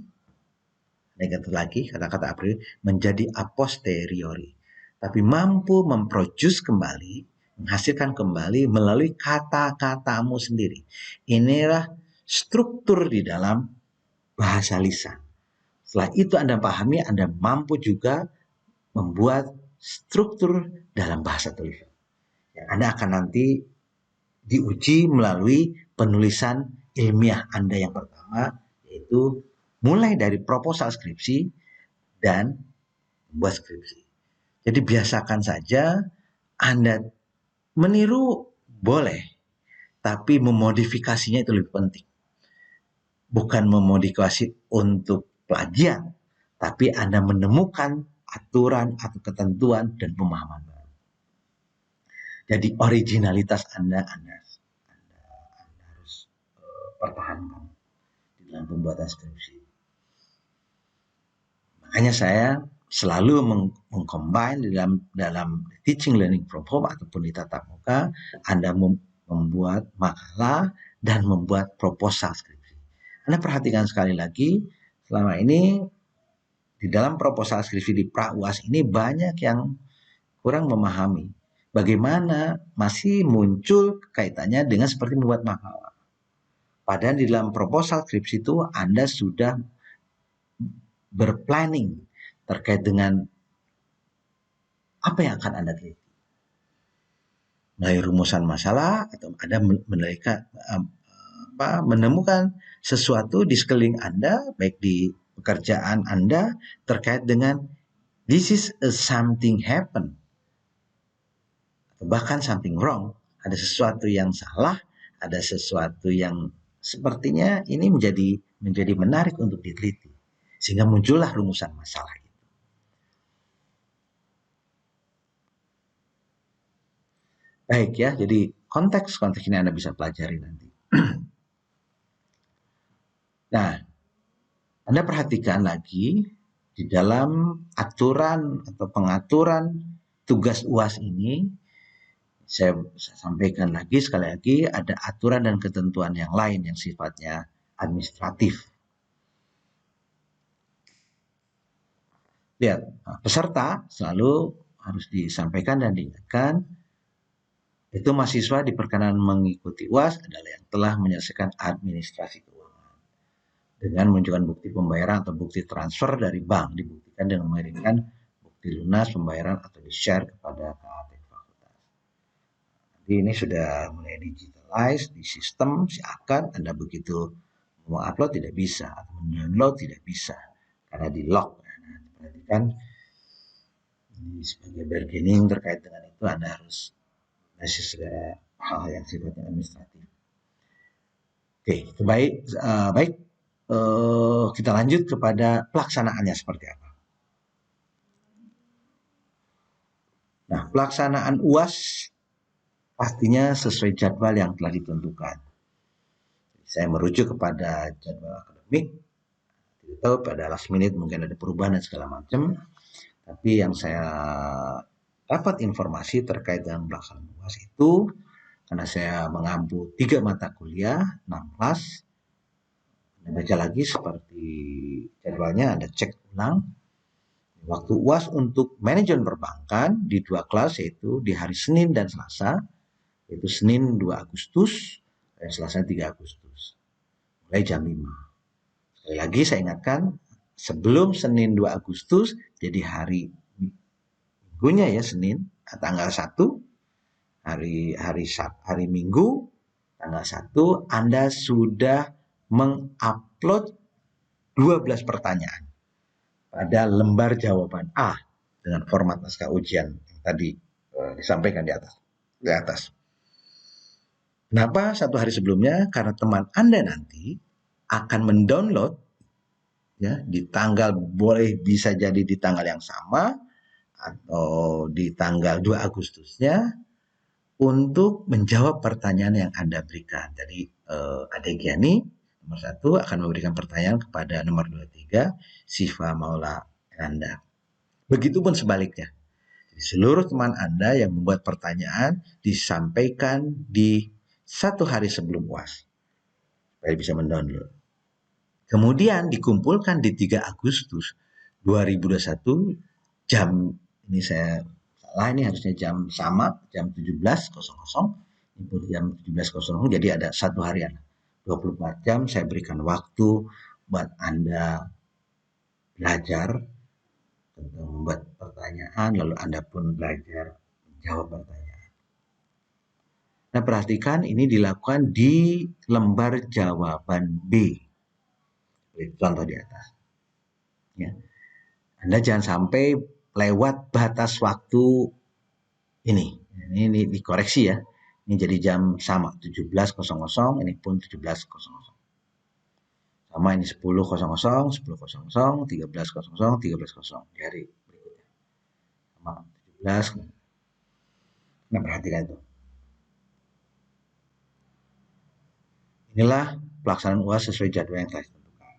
negatif lagi kata-kata a priori, menjadi a posteriori. Tapi mampu memproduce kembali, menghasilkan kembali melalui kata-katamu sendiri. Inilah struktur di dalam bahasa lisan. Setelah itu Anda pahami, Anda mampu juga membuat struktur dalam bahasa tulisan. Yang Anda akan nanti diuji melalui penulisan ilmiah Anda yang pertama, yaitu mulai dari proposal skripsi dan membuat skripsi. Jadi biasakan saja Anda meniru boleh, tapi memodifikasinya itu lebih penting. Bukan memodifikasi untuk plagiat, tapi Anda menemukan aturan atau ketentuan dan pemahaman baru. Jadi originalitas Anda harus pertahankan di dalam pembuatan skripsi. Makanya saya selalu mengcombine dalam teaching learning from home ataupun di tatap muka, Anda membuat makalah dan membuat proposal skripsi. Anda perhatikan sekali lagi, selama ini di dalam proposal skripsi di pra-UAS ini banyak yang kurang memahami bagaimana masih muncul kaitannya dengan seperti membuat makalah. Padahal di dalam proposal skripsi itu Anda sudah berplanning terkait dengan apa yang akan Anda teliti. Mulai rumusan masalah atau Anda menemukan sesuatu di sekeliling Anda, baik di pekerjaan Anda terkait dengan this is a something happen, atau bahkan something wrong, ada sesuatu yang salah, ada sesuatu yang sepertinya ini menjadi menarik untuk diteliti, sehingga muncullah rumusan masalah itu. Baik ya, jadi konteks ini Anda bisa pelajari nanti. Nah, Anda perhatikan lagi di dalam aturan atau pengaturan tugas UAS ini, saya sampaikan lagi sekali lagi, ada aturan dan ketentuan yang lain yang sifatnya administratif. Lihat, peserta selalu harus disampaikan dan diingatkan, itu mahasiswa diperkenan mengikuti UAS adalah yang telah menyelesaikan administrasi keuangan dengan menunjukkan bukti pembayaran atau bukti transfer dari bank, dibuktikan dengan mengirimkan bukti lunas pembayaran atau di-share kepada KAT fakultas. Jadi ini sudah mulai digitalize di sistem, seakan Anda begitu mau upload tidak bisa, atau mendownload tidak bisa, karena di-lock. Nah, perhatikan ini sebagai bargaining terkait dengan itu Anda harus masih segala hal yang sifatnya administratif. Oke, itu baik. Kita lanjut kepada pelaksanaannya seperti apa. Nah, pelaksanaan UAS pastinya sesuai jadwal yang telah ditentukan. Saya merujuk kepada jadwal akademik. Tidak tahu pada last minute mungkin ada perubahan dan segala macam. Tapi yang saya dapat informasi terkait dengan pelaksanaan UAS itu, karena saya mengampu 3 mata kuliah, 6 kelas. Anda baca lagi seperti jadwalnya, Anda cek ulang. Waktu UAS untuk manajemen perbankan di 2 kelas, yaitu di hari Senin dan Selasa, yaitu Senin 2 Agustus dan Selasa 3 Agustus, mulai jam 5. Sekali lagi saya ingatkan, sebelum Senin 2 Agustus, jadi hari minggunya ya Senin, tanggal 1, hari Minggu, tanggal 1, Anda sudah mengupload 12 pertanyaan pada lembar jawaban A dengan format naskah ujian yang tadi disampaikan di atas. Kenapa 1 hari sebelumnya? Karena teman Anda nanti akan mendownload ya di tanggal, boleh bisa jadi di tanggal yang sama atau di tanggal 2 Agustusnya untuk menjawab pertanyaan yang Anda berikan. Jadi Adek Giani nomor 1 akan memberikan pertanyaan kepada nomor 23 Siva Maula Anda. Begitupun sebaliknya. Seluruh teman Anda yang membuat pertanyaan disampaikan di 1 hari sebelum UAS. Supaya bisa mendownload. Kemudian dikumpulkan di 3 Agustus 2021 jam, ini saya salah, ini harusnya jam sama, jam 17.00, itu jam 17.00, jadi ada 1 harian, 24 jam saya berikan waktu buat Anda belajar tentang membuat pertanyaan, lalu Anda pun belajar menjawab pertanyaan. Nah, perhatikan ini dilakukan di lembar jawaban B. Contoh di atas. Ya. Anda jangan sampai lewat batas waktu ini. Ini dikoreksi ya. Ini jadi jam sama 17.00, ini pun 17.00. Sama ini 10.00, 10.00, 13.00, 13.00 di hari berikutnya. Sama 17. Nah, perhatikan itu. Inilah pelaksanaan UAS sesuai jadwal yang telah ditentukan.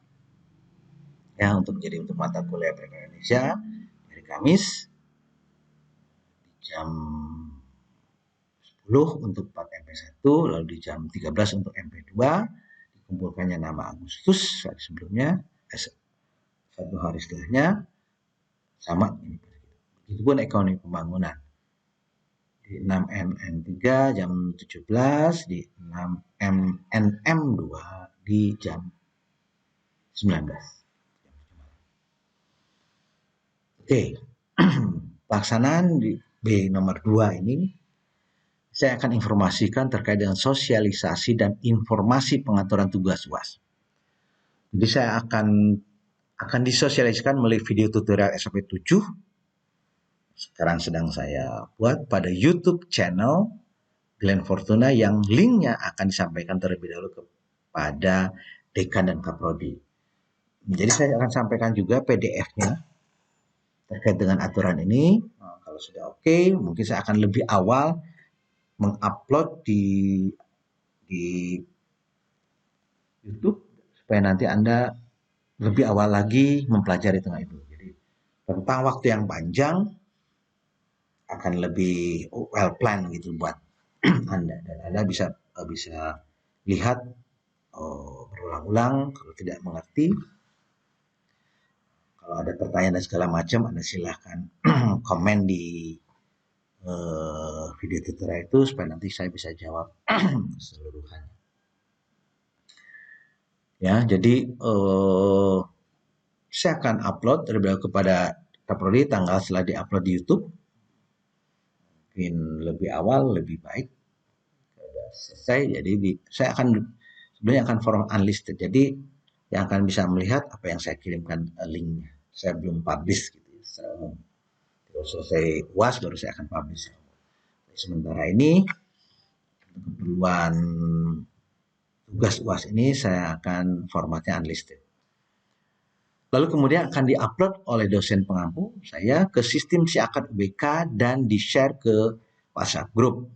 Ya, untuk mata kuliah Perekonomian Indonesia hari Kamis jam 10 untuk 4 MP1, lalu di jam 13 untuk MP2, dikumpulkannya nama Agustus hari sebelumnya, 1 hari setelahnya, sama ini. Begitupun ekonomi pembangunan. Di 6MN3 jam 17, di 6MNM2 di jam 19. Oke, pelaksanaan di B nomor 2 ini saya akan informasikan terkait dengan sosialisasi dan informasi pengaturan tugas UAS. Jadi saya akan disosialisasikan melalui video tutorial SOP 7. Sekarang sedang saya buat pada YouTube channel Glenn Fortuna yang linknya akan disampaikan terlebih dahulu kepada Dekan dan Kaprodi. Jadi saya akan sampaikan juga PDF-nya terkait dengan aturan ini. Nah, kalau sudah oke, mungkin saya akan lebih awal mengupload di YouTube supaya nanti Anda lebih awal lagi mempelajari tentang itu. Jadi tentang waktu yang panjang akan lebih well plan gitu buat Anda, dan Anda bisa lihat berulang-ulang. Kalau tidak mengerti, kalau ada pertanyaan dan segala macam, Anda silahkan komen di video tutorial itu supaya nanti saya bisa jawab keseluruhannya. Ya, jadi saya akan upload terlebih dahulu kepada Kaprodi tanggal setelah diupload di YouTube. Mungkin lebih awal lebih baik. Sudah selesai, jadi saya sebenarnya akan form unlisted. Jadi yang akan bisa melihat apa yang saya kirimkan linknya. Saya belum publish gitu. Kalau selesai UAS baru saya akan publish. Sementara ini keperluan tugas UAS ini saya akan formatnya unlisted. Lalu kemudian akan diupload oleh dosen pengampu saya ke sistem Siakat UBK dan di-share ke WhatsApp group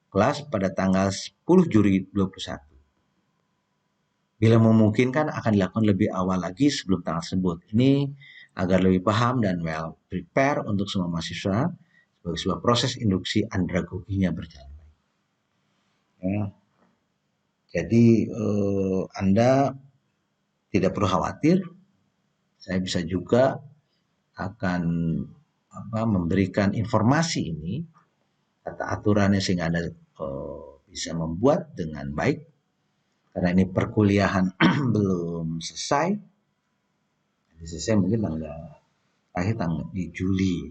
kelas pada tanggal 10 Juli 2021. Bila memungkinkan akan dilakukan lebih awal lagi sebelum tanggal tersebut. Ini agar lebih paham dan well prepare untuk semua mahasiswa sebagai sebuah proses induksi andragoginya berjalan baik. Ya. Jadi Anda tidak perlu khawatir. Saya bisa juga akan memberikan informasi ini atau aturannya sehingga Anda bisa membuat dengan baik. Karena ini perkuliahan belum selesai. Selesai mungkin tanggal di Juli.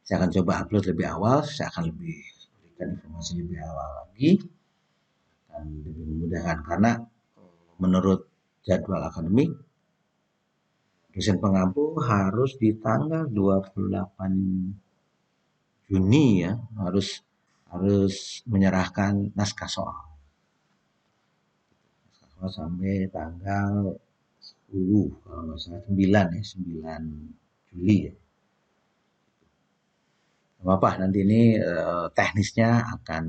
Saya akan coba upload lebih awal. Saya akan berikan informasi lebih awal lagi. Dan lebih memudahkan karena menurut jadwal akademik dosen pengampu harus di tanggal 28 Juni ya harus menyerahkan naskah soal sampai tanggal 10 kalau nggak salah 9 Juli ya. Apa nanti ini teknisnya akan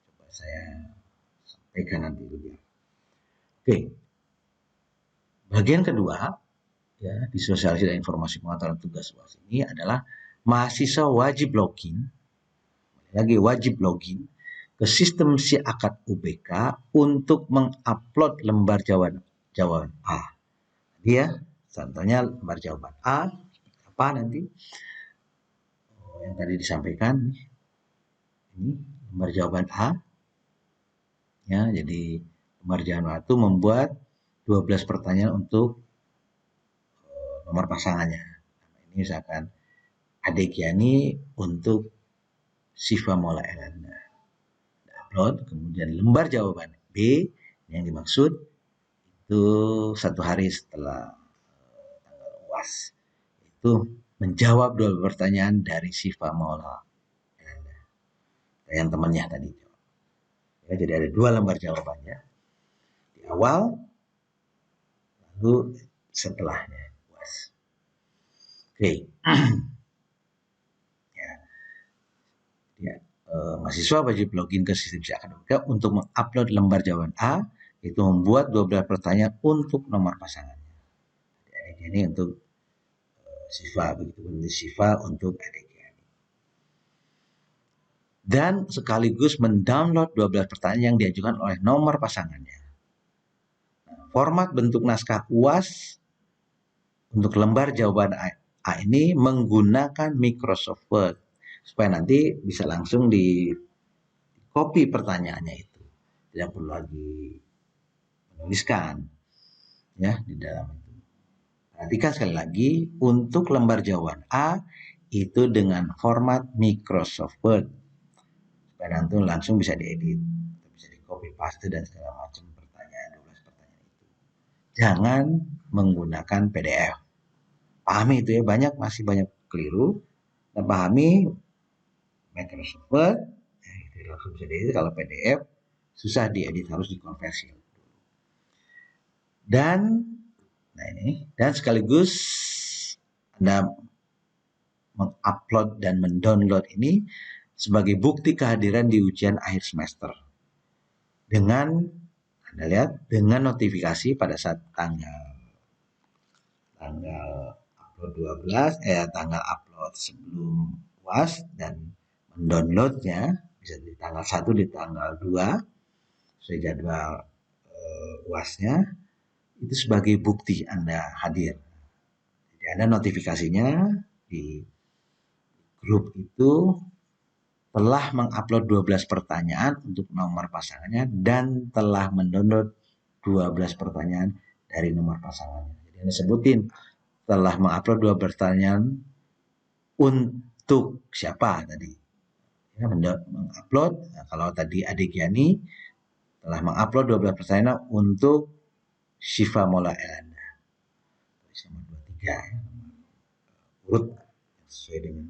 coba saya sampaikan nanti dulu ya. Oke. Bagian kedua ya di sosialisasi dan informasi pengetahuan tugas UAS ini adalah mahasiswa wajib login ke sistem SIAKAD UBK untuk mengupload lembar jawaban A. Dia contohnya lembar jawaban A apa nanti yang tadi disampaikan ini lembar jawaban A ya, jadi lembar jawaban A itu membuat 12 pertanyaan untuk nomor pasangannya. Ini misalkan Ade Giani untuk Siva Mola Elanda. Upload, kemudian lembar jawaban B yang dimaksud itu 1 hari setelah tanggal UAS. Itu menjawab 2 pertanyaan dari Siva Mola Elanda. Yang temannya tadi. Ya, jadi ada 2 lembar jawabannya. Di awal, lalu setelahnya UAS. Oke. Mahasiswa wajib login ke sistem SIAKAD untuk mengupload lembar jawaban A, itu membuat 12 pertanyaan untuk nomor pasangannya. Ini untuk Siva, begitu pun Siva untuk Ade Giani. Dan sekaligus mendownload 12 pertanyaan yang diajukan oleh nomor pasangannya. Format bentuk naskah UAS untuk lembar jawaban A ini menggunakan Microsoft Word supaya nanti bisa langsung di copy pertanyaannya itu, tidak perlu lagi menuliskan ya di dalam itu. Perhatikan sekali lagi untuk lembar jawaban A itu dengan format Microsoft Word supaya nanti langsung bisa diedit, bisa di copy paste dan segala macam pertanyaan 12 pertanyaan itu. Jangan menggunakan PDF. Pahami itu ya, masih banyak keliru. Dan pahami Microsoft Word langsung bisa diedit. Kalau PDF susah diedit, harus dikonversi. Dan sekaligus Anda mengupload dan mendownload ini sebagai bukti kehadiran di ujian akhir semester. Dengan Anda lihat dengan notifikasi pada saat tanggal upload 12 tanggal upload sebelum UAS dan mendownloadnya bisa di tanggal 1 di tanggal 2 sesuai jadwal UASnya, itu sebagai bukti Anda hadir. Jadi Anda notifikasinya di grup itu telah mengupload 12 pertanyaan untuk nomor pasangannya dan telah mendownload 12 pertanyaan dari nomor pasangannya. Jadi Anda sebutin telah mengupload 2 pertanyaan untuk siapa tadi. Ya, mengupload, nah, kalau tadi Ade Giani telah mengupload 12 pertanyaan untuk Siva Mola Elanda. Nomor 23 ya, urut sesuai dengan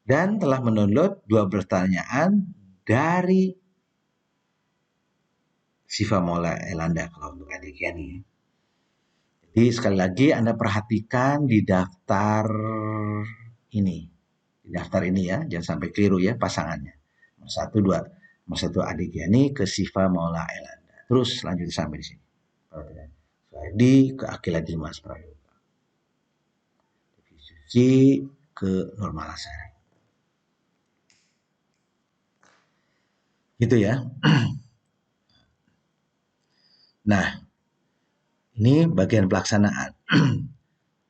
dan telah mendownload 2 pertanyaan dari Siva Mola Elanda kalau untuk Ade Giani. Jadi sekali lagi Anda perhatikan di daftar ini. Di daftar ini ya, jangan sampai keliru ya pasangannya. Nomor 1 Ade Giani ke Siva Mola Elanda. Terus lanjut sampai di sini. Di ke Akila Dimas Prayoga. Suci ke Norma Lasari. Gitu ya. Nah, ini bagian pelaksanaan.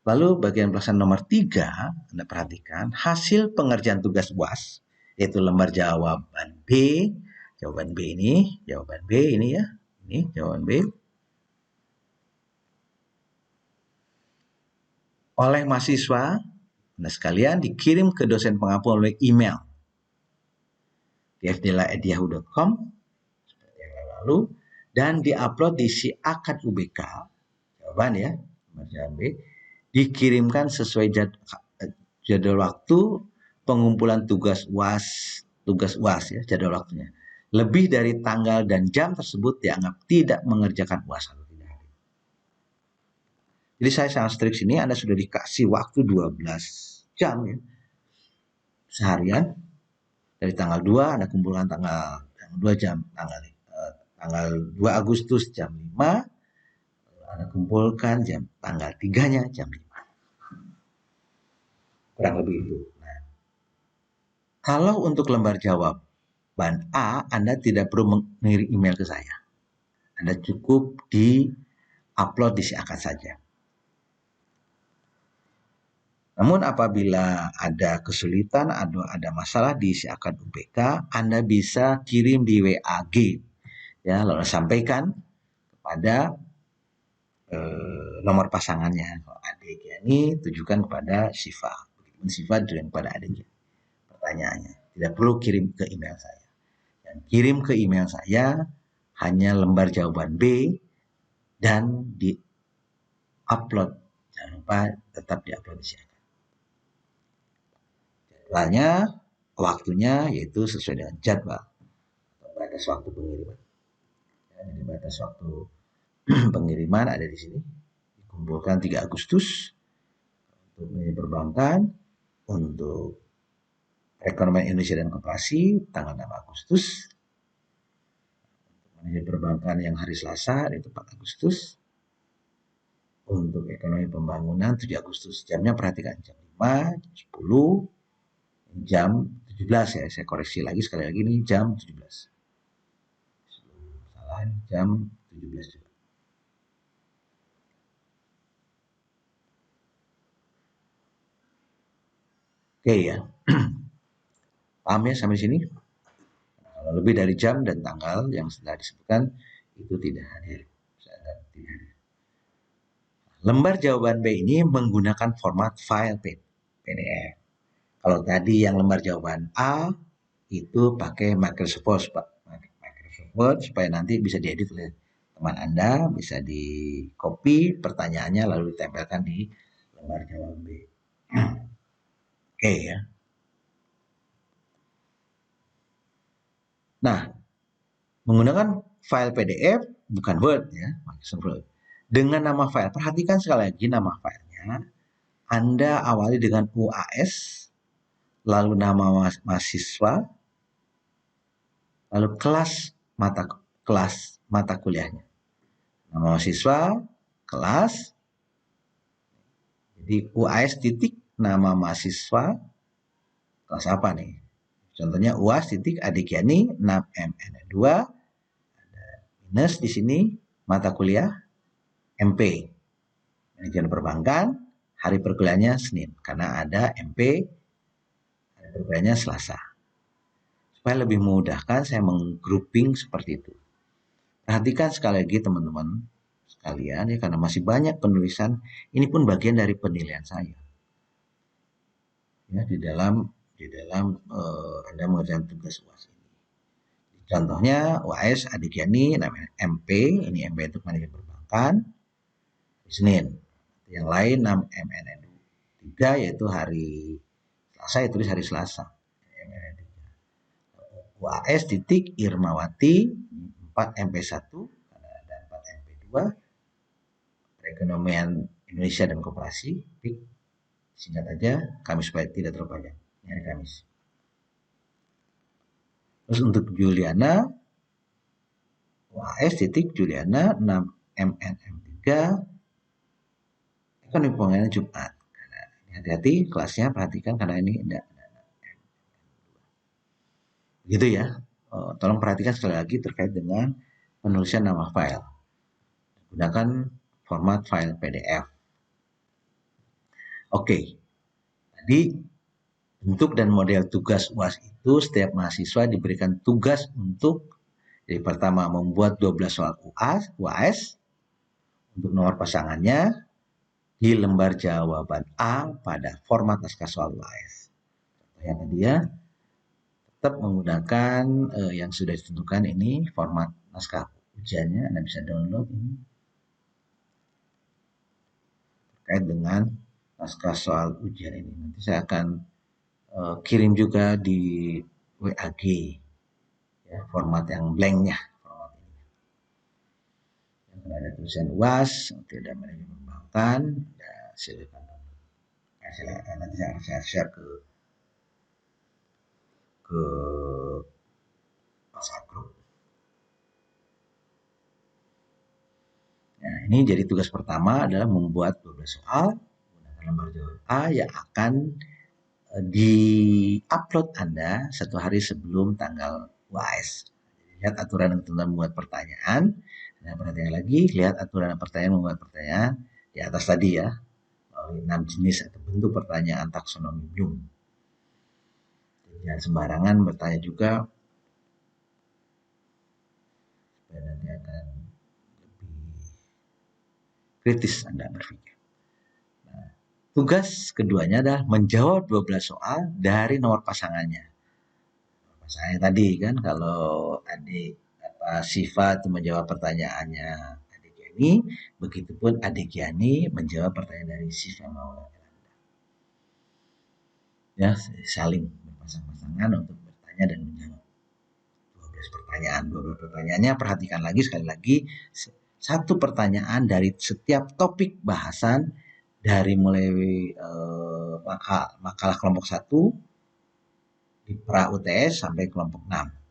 Lalu bagian pelaksanaan nomor 3, Anda perhatikan hasil pengerjaan tugas UAS, yaitu lembar jawaban B. Jawaban B ini ya, ini jawaban B. Oleh mahasiswa, Anda sekalian dikirim ke dosen pengampu oleh email dfdla@yahoo.com seperti yang lalu dan diupload di SIAKAD UBK. Jawaban ya, jawaban B dikirimkan sesuai jadwal waktu pengumpulan tugas UAS ya, jadwal waktunya. Lebih dari tanggal dan jam tersebut dianggap tidak mengerjakan UAS. Jadi saya sangat strict sini, Anda sudah dikasih waktu 12 jam ya, seharian. Dari tanggal 2 Anda kumpulkan tanggal 2 jam, tanggal 2 Agustus jam 5, Anda kumpulkan tanggal 3-nya jam 5. Kurang lebih itu. Nah, kalau untuk lembar jawaban A, Anda tidak perlu mengirim email ke saya. Anda cukup di-upload di si akad saja. Namun apabila ada kesulitan atau ada masalah di si akad UPK, Anda bisa kirim di WAG, ya, lalu sampaikan kepada nomor pasangannya. Kalau adik ini tujukan kepada Siva, begitu Siva tujukan kepada adiknya. Pertanyaannya tidak perlu kirim ke email saya. Yang kirim ke email saya hanya lembar jawaban B dan di upload. Jangan lupa tetap di upload di sini. Jadwalnya, waktunya yaitu sesuai dengan jadwal atau batas waktu pengiriman. Ya, jadi batas waktu pengiriman ada di sini. Dikumpulkan 3 Agustus untuk manajer perbankan, untuk perekonomian Indonesia dan koperasi tanggal 6 Agustus. Untuk manajer perbankan yang hari Selasa yaitu 4 Agustus. Untuk ekonomi pembangunan 7 Agustus. Jamnya perhatikan jam 5, jam 10, jam 17 ya. Saya koreksi lagi sekali lagi ini jam 17. Salah, jam 17 juga. Oke ya. Paham ya sampai sini? Kalau lebih dari jam dan tanggal yang sudah disebutkan itu tidak hadir. Lembar jawaban B ini menggunakan format file PDF. Kalau tadi yang lembar jawaban A itu pakai Microsoft Word supaya nanti bisa diedit oleh teman Anda, bisa di copy pertanyaannya lalu ditempelkan di lembar jawaban B. Oke ya. Nah, menggunakan file PDF bukan Word ya, Microsoft Word. Dengan nama file, perhatikan sekali lagi nama filenya. Anda awali dengan UAS, lalu nama mahasiswa, lalu kelas mata kuliahnya. Nama mahasiswa, kelas, jadi UAS titik nama mahasiswa, kelas apa nih? Contohnya UAS titik adik Yani 6MN2, ada minus di sini mata kuliah MP, manajemen perbankan, hari perkuliahannya Senin karena ada MP, hari perkuliahannya Selasa. Supaya lebih memudahkan saya menggrouping seperti itu. Perhatikan sekali lagi teman-teman sekalian ya, karena masih banyak penulisan, ini pun bagian dari penilaian saya. Ya, di dalam Anda mengerjakan tugas UAS ini. Contohnya UAS adik Yani namanya MP, ini MP untuk manajemen perbankan, Senin. Yang lain 6MNN3 yaitu hari Selasa, ya tulis hari Selasa. UAS titik Irmawati 4MP1 karena ada 4MP2 perekonomian Indonesia dan koperasi, singkat aja Kamis supaya tidak terlalu panjang. Ini hari Kamis. Terus untuk Juliana UAS titik Juliana 6MNM3 ekonomi pembangunan Jumat. Hati-hati kelasnya, perhatikan karena ini tidak gitu ya. Tolong perhatikan sekali lagi terkait dengan penulisan nama file. Gunakan format file PDF. Oke. Jadi bentuk dan model tugas UAS itu setiap mahasiswa diberikan tugas untuk jadi pertama membuat 12 soal UAS untuk nomor pasangannya di lembar jawaban A pada format naskah soal UAS. Yang tadi ya, tetap menggunakan yang sudah ditentukan ini format naskah ujiannya. Anda bisa download ini terkait dengan naskah soal ujian ini. Nanti saya akan kirim juga di WAG ya, format yang blanknya. Yang ada tulisan UAS, tidak manajemen perbankan, ya silakan. Nanti saya share ke WhatsApp group. Nah, ini jadi tugas pertama adalah membuat 12 soal menggunakan lembar jawab A yang akan di-upload Anda 1 hari sebelum tanggal UAS. Lihat aturan dan ketentuan membuat pertanyaan. Nah, perhatikan lagi, lihat aturan dan pertanyaan membuat pertanyaan di atas tadi ya, melalui 6 jenis atau bentuk pertanyaan taksonomi Bloom. Jangan sembarangan bertanya juga, supaya nanti akan lebih kritis Anda berpikir. Nah, tugas keduanya adalah menjawab 12 soal dari nomor pasangannya. Pasangannya tadi kan, kalau adik Siva itu menjawab pertanyaannya adik Yani, begitupun adik Yani menjawab pertanyaan dari Siva Maula. Ya, saling berpasang-pasangan untuk bertanya dan menjawab 12 pertanyaan. 12 pertanyaannya perhatikan lagi sekali lagi, satu pertanyaan dari setiap topik bahasan dari mulai makalah kelompok 1 di pra UTS sampai kelompok 6.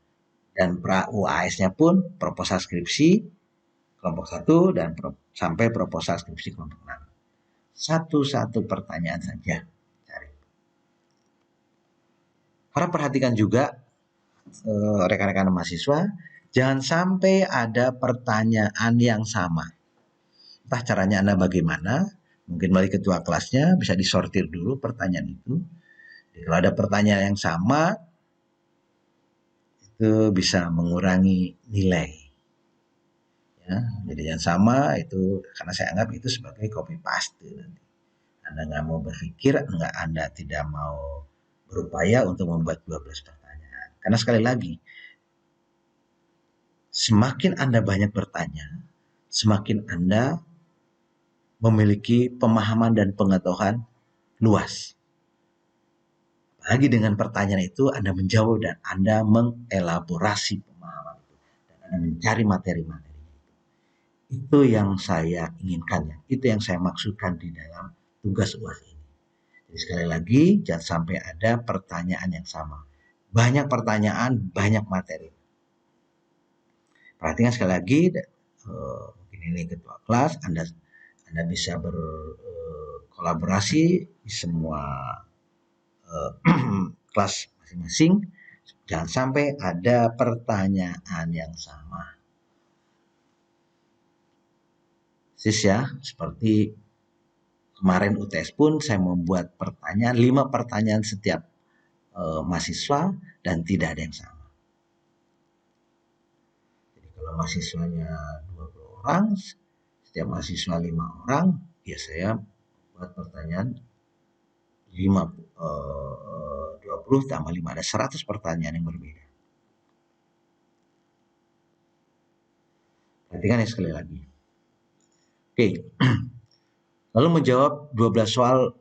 Dan pra UAS-nya pun proposal skripsi kelompok 1 dan sampai proposal skripsi kelompok 6. Satu-satu pertanyaan saja cari. Harap perhatikan juga rekan-rekan mahasiswa, jangan sampai ada pertanyaan yang sama. Entah caranya Anda bagaimana, mungkin melalui ketua kelasnya bisa disortir dulu pertanyaan itu. Jadi, kalau ada pertanyaan yang sama, itu bisa mengurangi nilai. Ya, jadi yang sama itu, karena saya anggap itu sebagai copy paste nanti. Anda nggak mau berpikir, Anda tidak mau berupaya untuk membuat 12 pertanyaan. Karena sekali lagi, semakin Anda banyak bertanya, semakin Anda memiliki pemahaman dan pengetahuan luas. Apalagi dengan pertanyaan itu Anda menjawab dan Anda mengelaborasi pemahaman itu. Dan Anda mencari materi-materi itu. Itu yang saya inginkan ya. Itu yang saya maksudkan di dalam tugas UAS ini. Jadi sekali lagi, jangan sampai ada pertanyaan yang sama. Banyak pertanyaan, banyak materi. Perhatikan sekali lagi, mungkin ini ketua kelas, Anda bisa berkolaborasi di semua kelas masing-masing. Jangan sampai ada pertanyaan yang sama. Sis ya, seperti kemarin UTS pun saya membuat pertanyaan, 5 pertanyaan setiap mahasiswa dan tidak ada yang sama. Jadi kalau mahasiswanya 20 orang, setiap mahasiswa 5 orang, ya saya buat pertanyaan 20 tambah 5, ada 100 pertanyaan yang berbeda. Perhatikan ya sekali lagi. Oke. Lalu menjawab 12 soal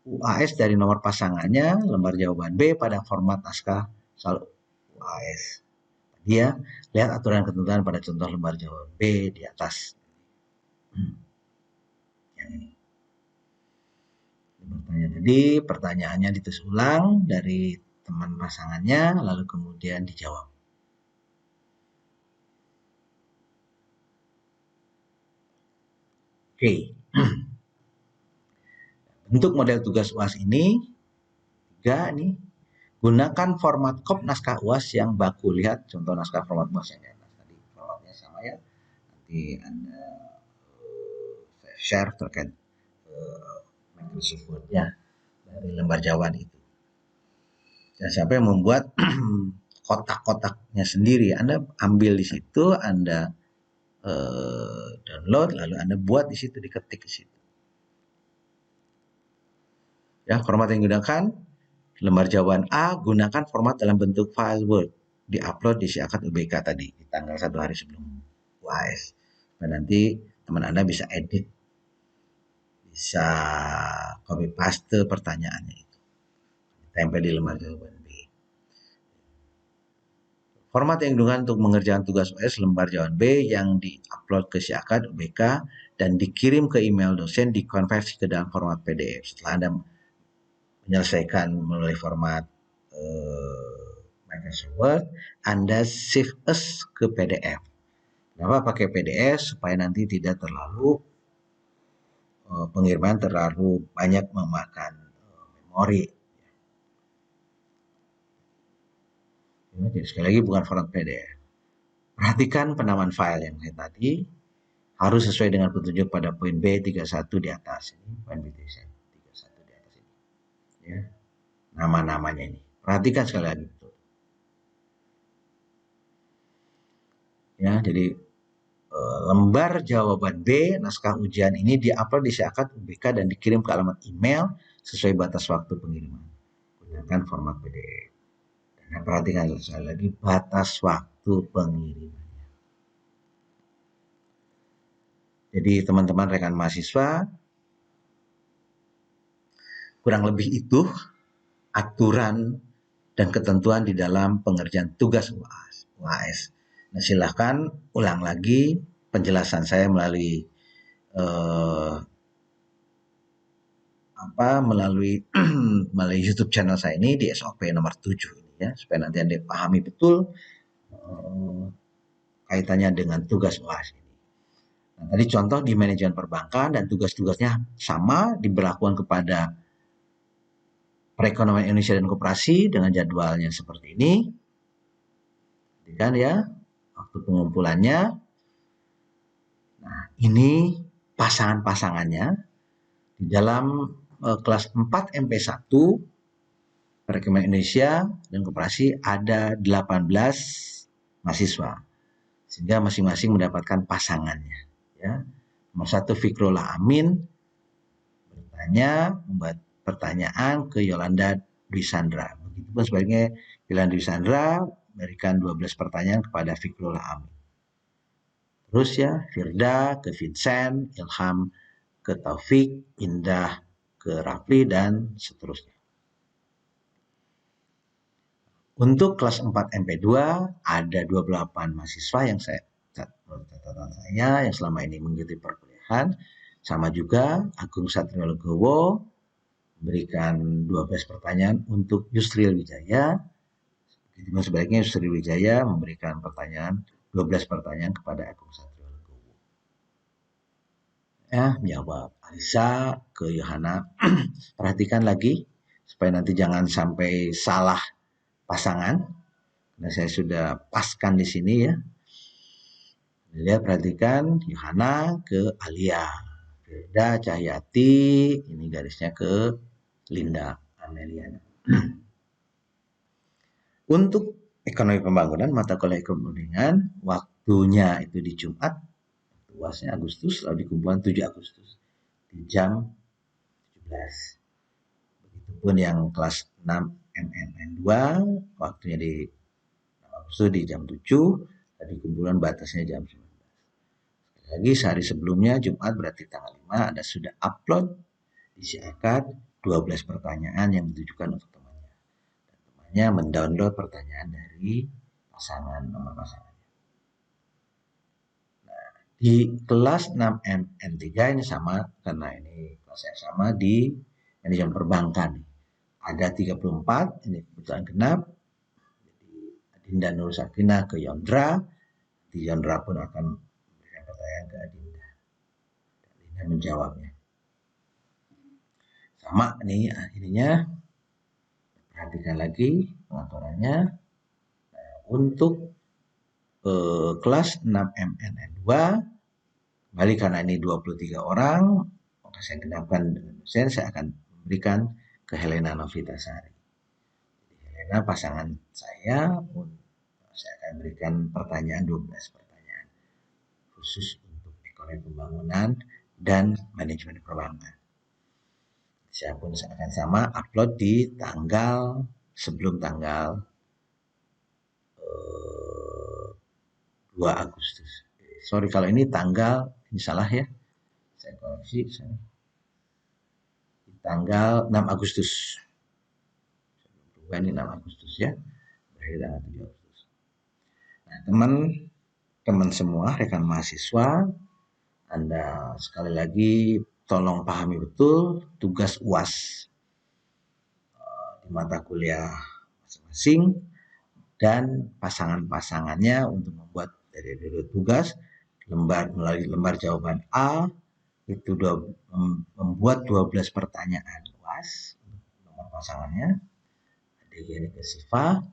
UAS dari nomor pasangannya, lembar jawaban B pada format naskah soal UAS. Dia lihat aturan ketentuan pada contoh lembar jawaban B di atas. Yang ini. Pertanyaannya ditulis ulang dari teman pasangannya, lalu kemudian dijawab. Oke. Untuk model tugas UAS ini, 3 nih, gunakan format kop naskah UAS yang baku. Lihat contoh naskah format UAS yang di atas tadi. Formatnya sama ya. Nanti Anda share terkait Microsoft Word-nya dari lembar jawaban itu. Jangan sampai membuat kotak-kotaknya sendiri. Anda ambil di situ, Anda download, lalu Anda buat di situ, diketik di situ. Ya, format yang digunakan lembar jawaban A, gunakan format dalam bentuk file Word, diupload di Siakat UBK tadi di tanggal 1 hari sebelum UAS. Dan nanti teman Anda bisa edit, bisa copy paste pertanyaannya itu, tempel di lembar jawaban B. Format yang digunakan untuk mengerjakan tugas UAS lembar jawaban B yang diupload ke Siakat UBK dan dikirim ke email dosen dikonversi ke dalam format PDF. Setelah Anda menyelesaikan melalui format Microsoft Word, Anda save as ke PDF. Kenapa pakai PDF? Supaya nanti tidak terlalu pengiriman terlalu banyak memakan memori. Jadi sekali lagi bukan format PDF. Perhatikan penamaan file yang saya tadi harus sesuai dengan petunjuk pada poin B31 di atas ini, poin B31 di atas ini. Ya, nama-namanya ini. Perhatikan sekali lagi. Ya, jadi lembar jawaban B naskah ujian ini diupload di Syakat UBK dan dikirim ke alamat email sesuai batas waktu pengiriman. Gunakan format PDF. Dan perhatikan sekali lagi batas waktu pengiriman. Jadi teman-teman rekan mahasiswa, kurang lebih itu aturan dan ketentuan di dalam pengerjaan tugas UAS. Nah, silahkan ulang lagi penjelasan saya melalui melalui YouTube channel saya ini di SOP nomor 7 ini ya, supaya nanti Anda pahami betul kaitannya dengan tugas UAS ini. Nah, tadi contoh di manajemen perbankan dan tugas-tugasnya sama diberlakukan kepada perekonomian Indonesia dan koperasi dengan jadwalnya seperti ini. Kan ya, waktu pengumpulannya. Nah, ini pasangan-pasangannya di dalam kelas 4 MP1 perekonomian Indonesia dan koperasi ada 18 mahasiswa. Sehingga masing-masing mendapatkan pasangannya. Ya. Nomor 1 Fikrullah Amin membuat pertanyaan ke Yolanda Dwi Sandra. Begitupun sebaliknya Yolanda Dwi Sandra memberikan 12 pertanyaan kepada Fikrullah Amin. Terus ya, Firda ke Vincent, Ilham ke Taufik, Indah ke Rafli, dan seterusnya. Untuk kelas 4 MP2 ada 28 mahasiswa yang catatan saya yang selama ini mengikuti perkuliahan. Sama juga Agung Satrio Legowo memberikan 12 pertanyaan untuk Yusril Wijaya. Begitu sebaliknya Yusril Wijaya memberikan 12 pertanyaan kepada Agung Satrio Legowo. Ya, menjawab. Alisa ke Yohana. Perhatikan lagi supaya nanti jangan sampai salah pasangan. Nah, saya sudah paskan di sini ya. Lihat, perhatikan Yohana ke Alia. Firda Cahyati, ini garisnya ke Linda Ameliana. Untuk ekonomi pembangunan, mata kuliah ekonomi pembangunan, waktunya itu di Jumat, UASnya Agustus, lalu dikumpulkan 7 Agustus di jam 17. Begitupun yang kelas 6 MNN2, waktunya di Agustus di jam 7, tadi kumpulan batasnya jam 19. Sekali lagi sehari sebelumnya Jumat berarti tanggal 5 Anda sudah upload isi akad 12 pertanyaan yang ditujukan untuk temannya. Dan temannya mendownload pertanyaan dari nomor pasangannya. Nah, di kelas 6 MN3 ini sama karena ini kelas yang sama di manajemen perbankan. Ada 34, ini kebetulan genap. Adinda Nur Sakina ke Yondra. Di Yondra pun akan memberikan pertanyaan ke Adinda. Adinda menjawabnya. Sama nih akhirnya. Perhatikan lagi pengaturannya. Nah, untuk kelas 6 MNN2, kembali karena ini 23 orang, maka saya genapkan dengan dosen, saya akan memberikan ke Helena Novitasari. Helena pasangan saya akan berikan pertanyaan 12 pertanyaan khusus untuk ekonomi pembangunan dan manajemen perbankan. Saya pun akan sama upload di tanggal sebelum tanggal 2 Agustus. Sorry kalau ini tanggal, ini salah ya. Saya koreksi. Di tanggal 6 Agustus. Ini 6 Agustus ya. Berakhir tanggal 7 Agustus. Nah, teman-teman semua, rekan mahasiswa, Anda sekali lagi tolong pahami betul tugas UAS di mata kuliah masing-masing dan pasangan-pasangannya untuk membuat dari dulu tugas, melalui lembar jawaban A itu membuat 12 pertanyaan UAS nomor pasangannya Degani ke Siva,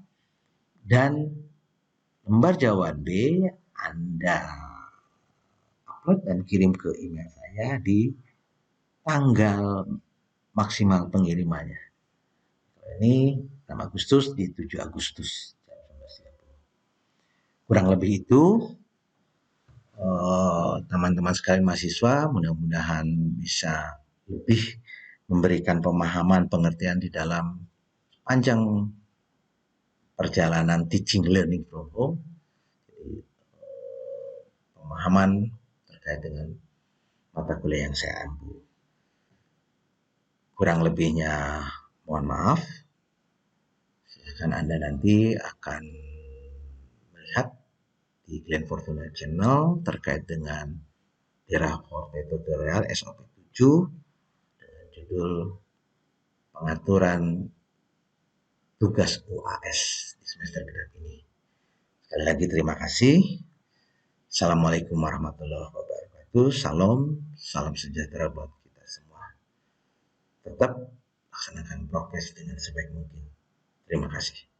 dan lembar jawaban B Anda upload dan kirim ke email saya di tanggal maksimal pengirimannya. Ini 6 Agustus di 7 Agustus. Kurang lebih itu teman-teman sekalian mahasiswa mudah-mudahan bisa lebih memberikan pemahaman pengertian di dalam panjang perjalanan teaching learning from home. Jadi, pemahaman terkait dengan mata kuliah yang saya ambil. Kurang lebihnya mohon maaf. Silakan Anda nanti akan melihat di Glenn Fortuna Channel terkait dengan raport tutorial SOP 7 dengan judul pengaturan tugas UAS di semester genap ini. Sekali lagi terima kasih. Assalamualaikum warahmatullahi wabarakatuh. Salam sejahtera buat kita semua. Tetap laksanakan prokes dengan sebaik mungkin. Terima kasih.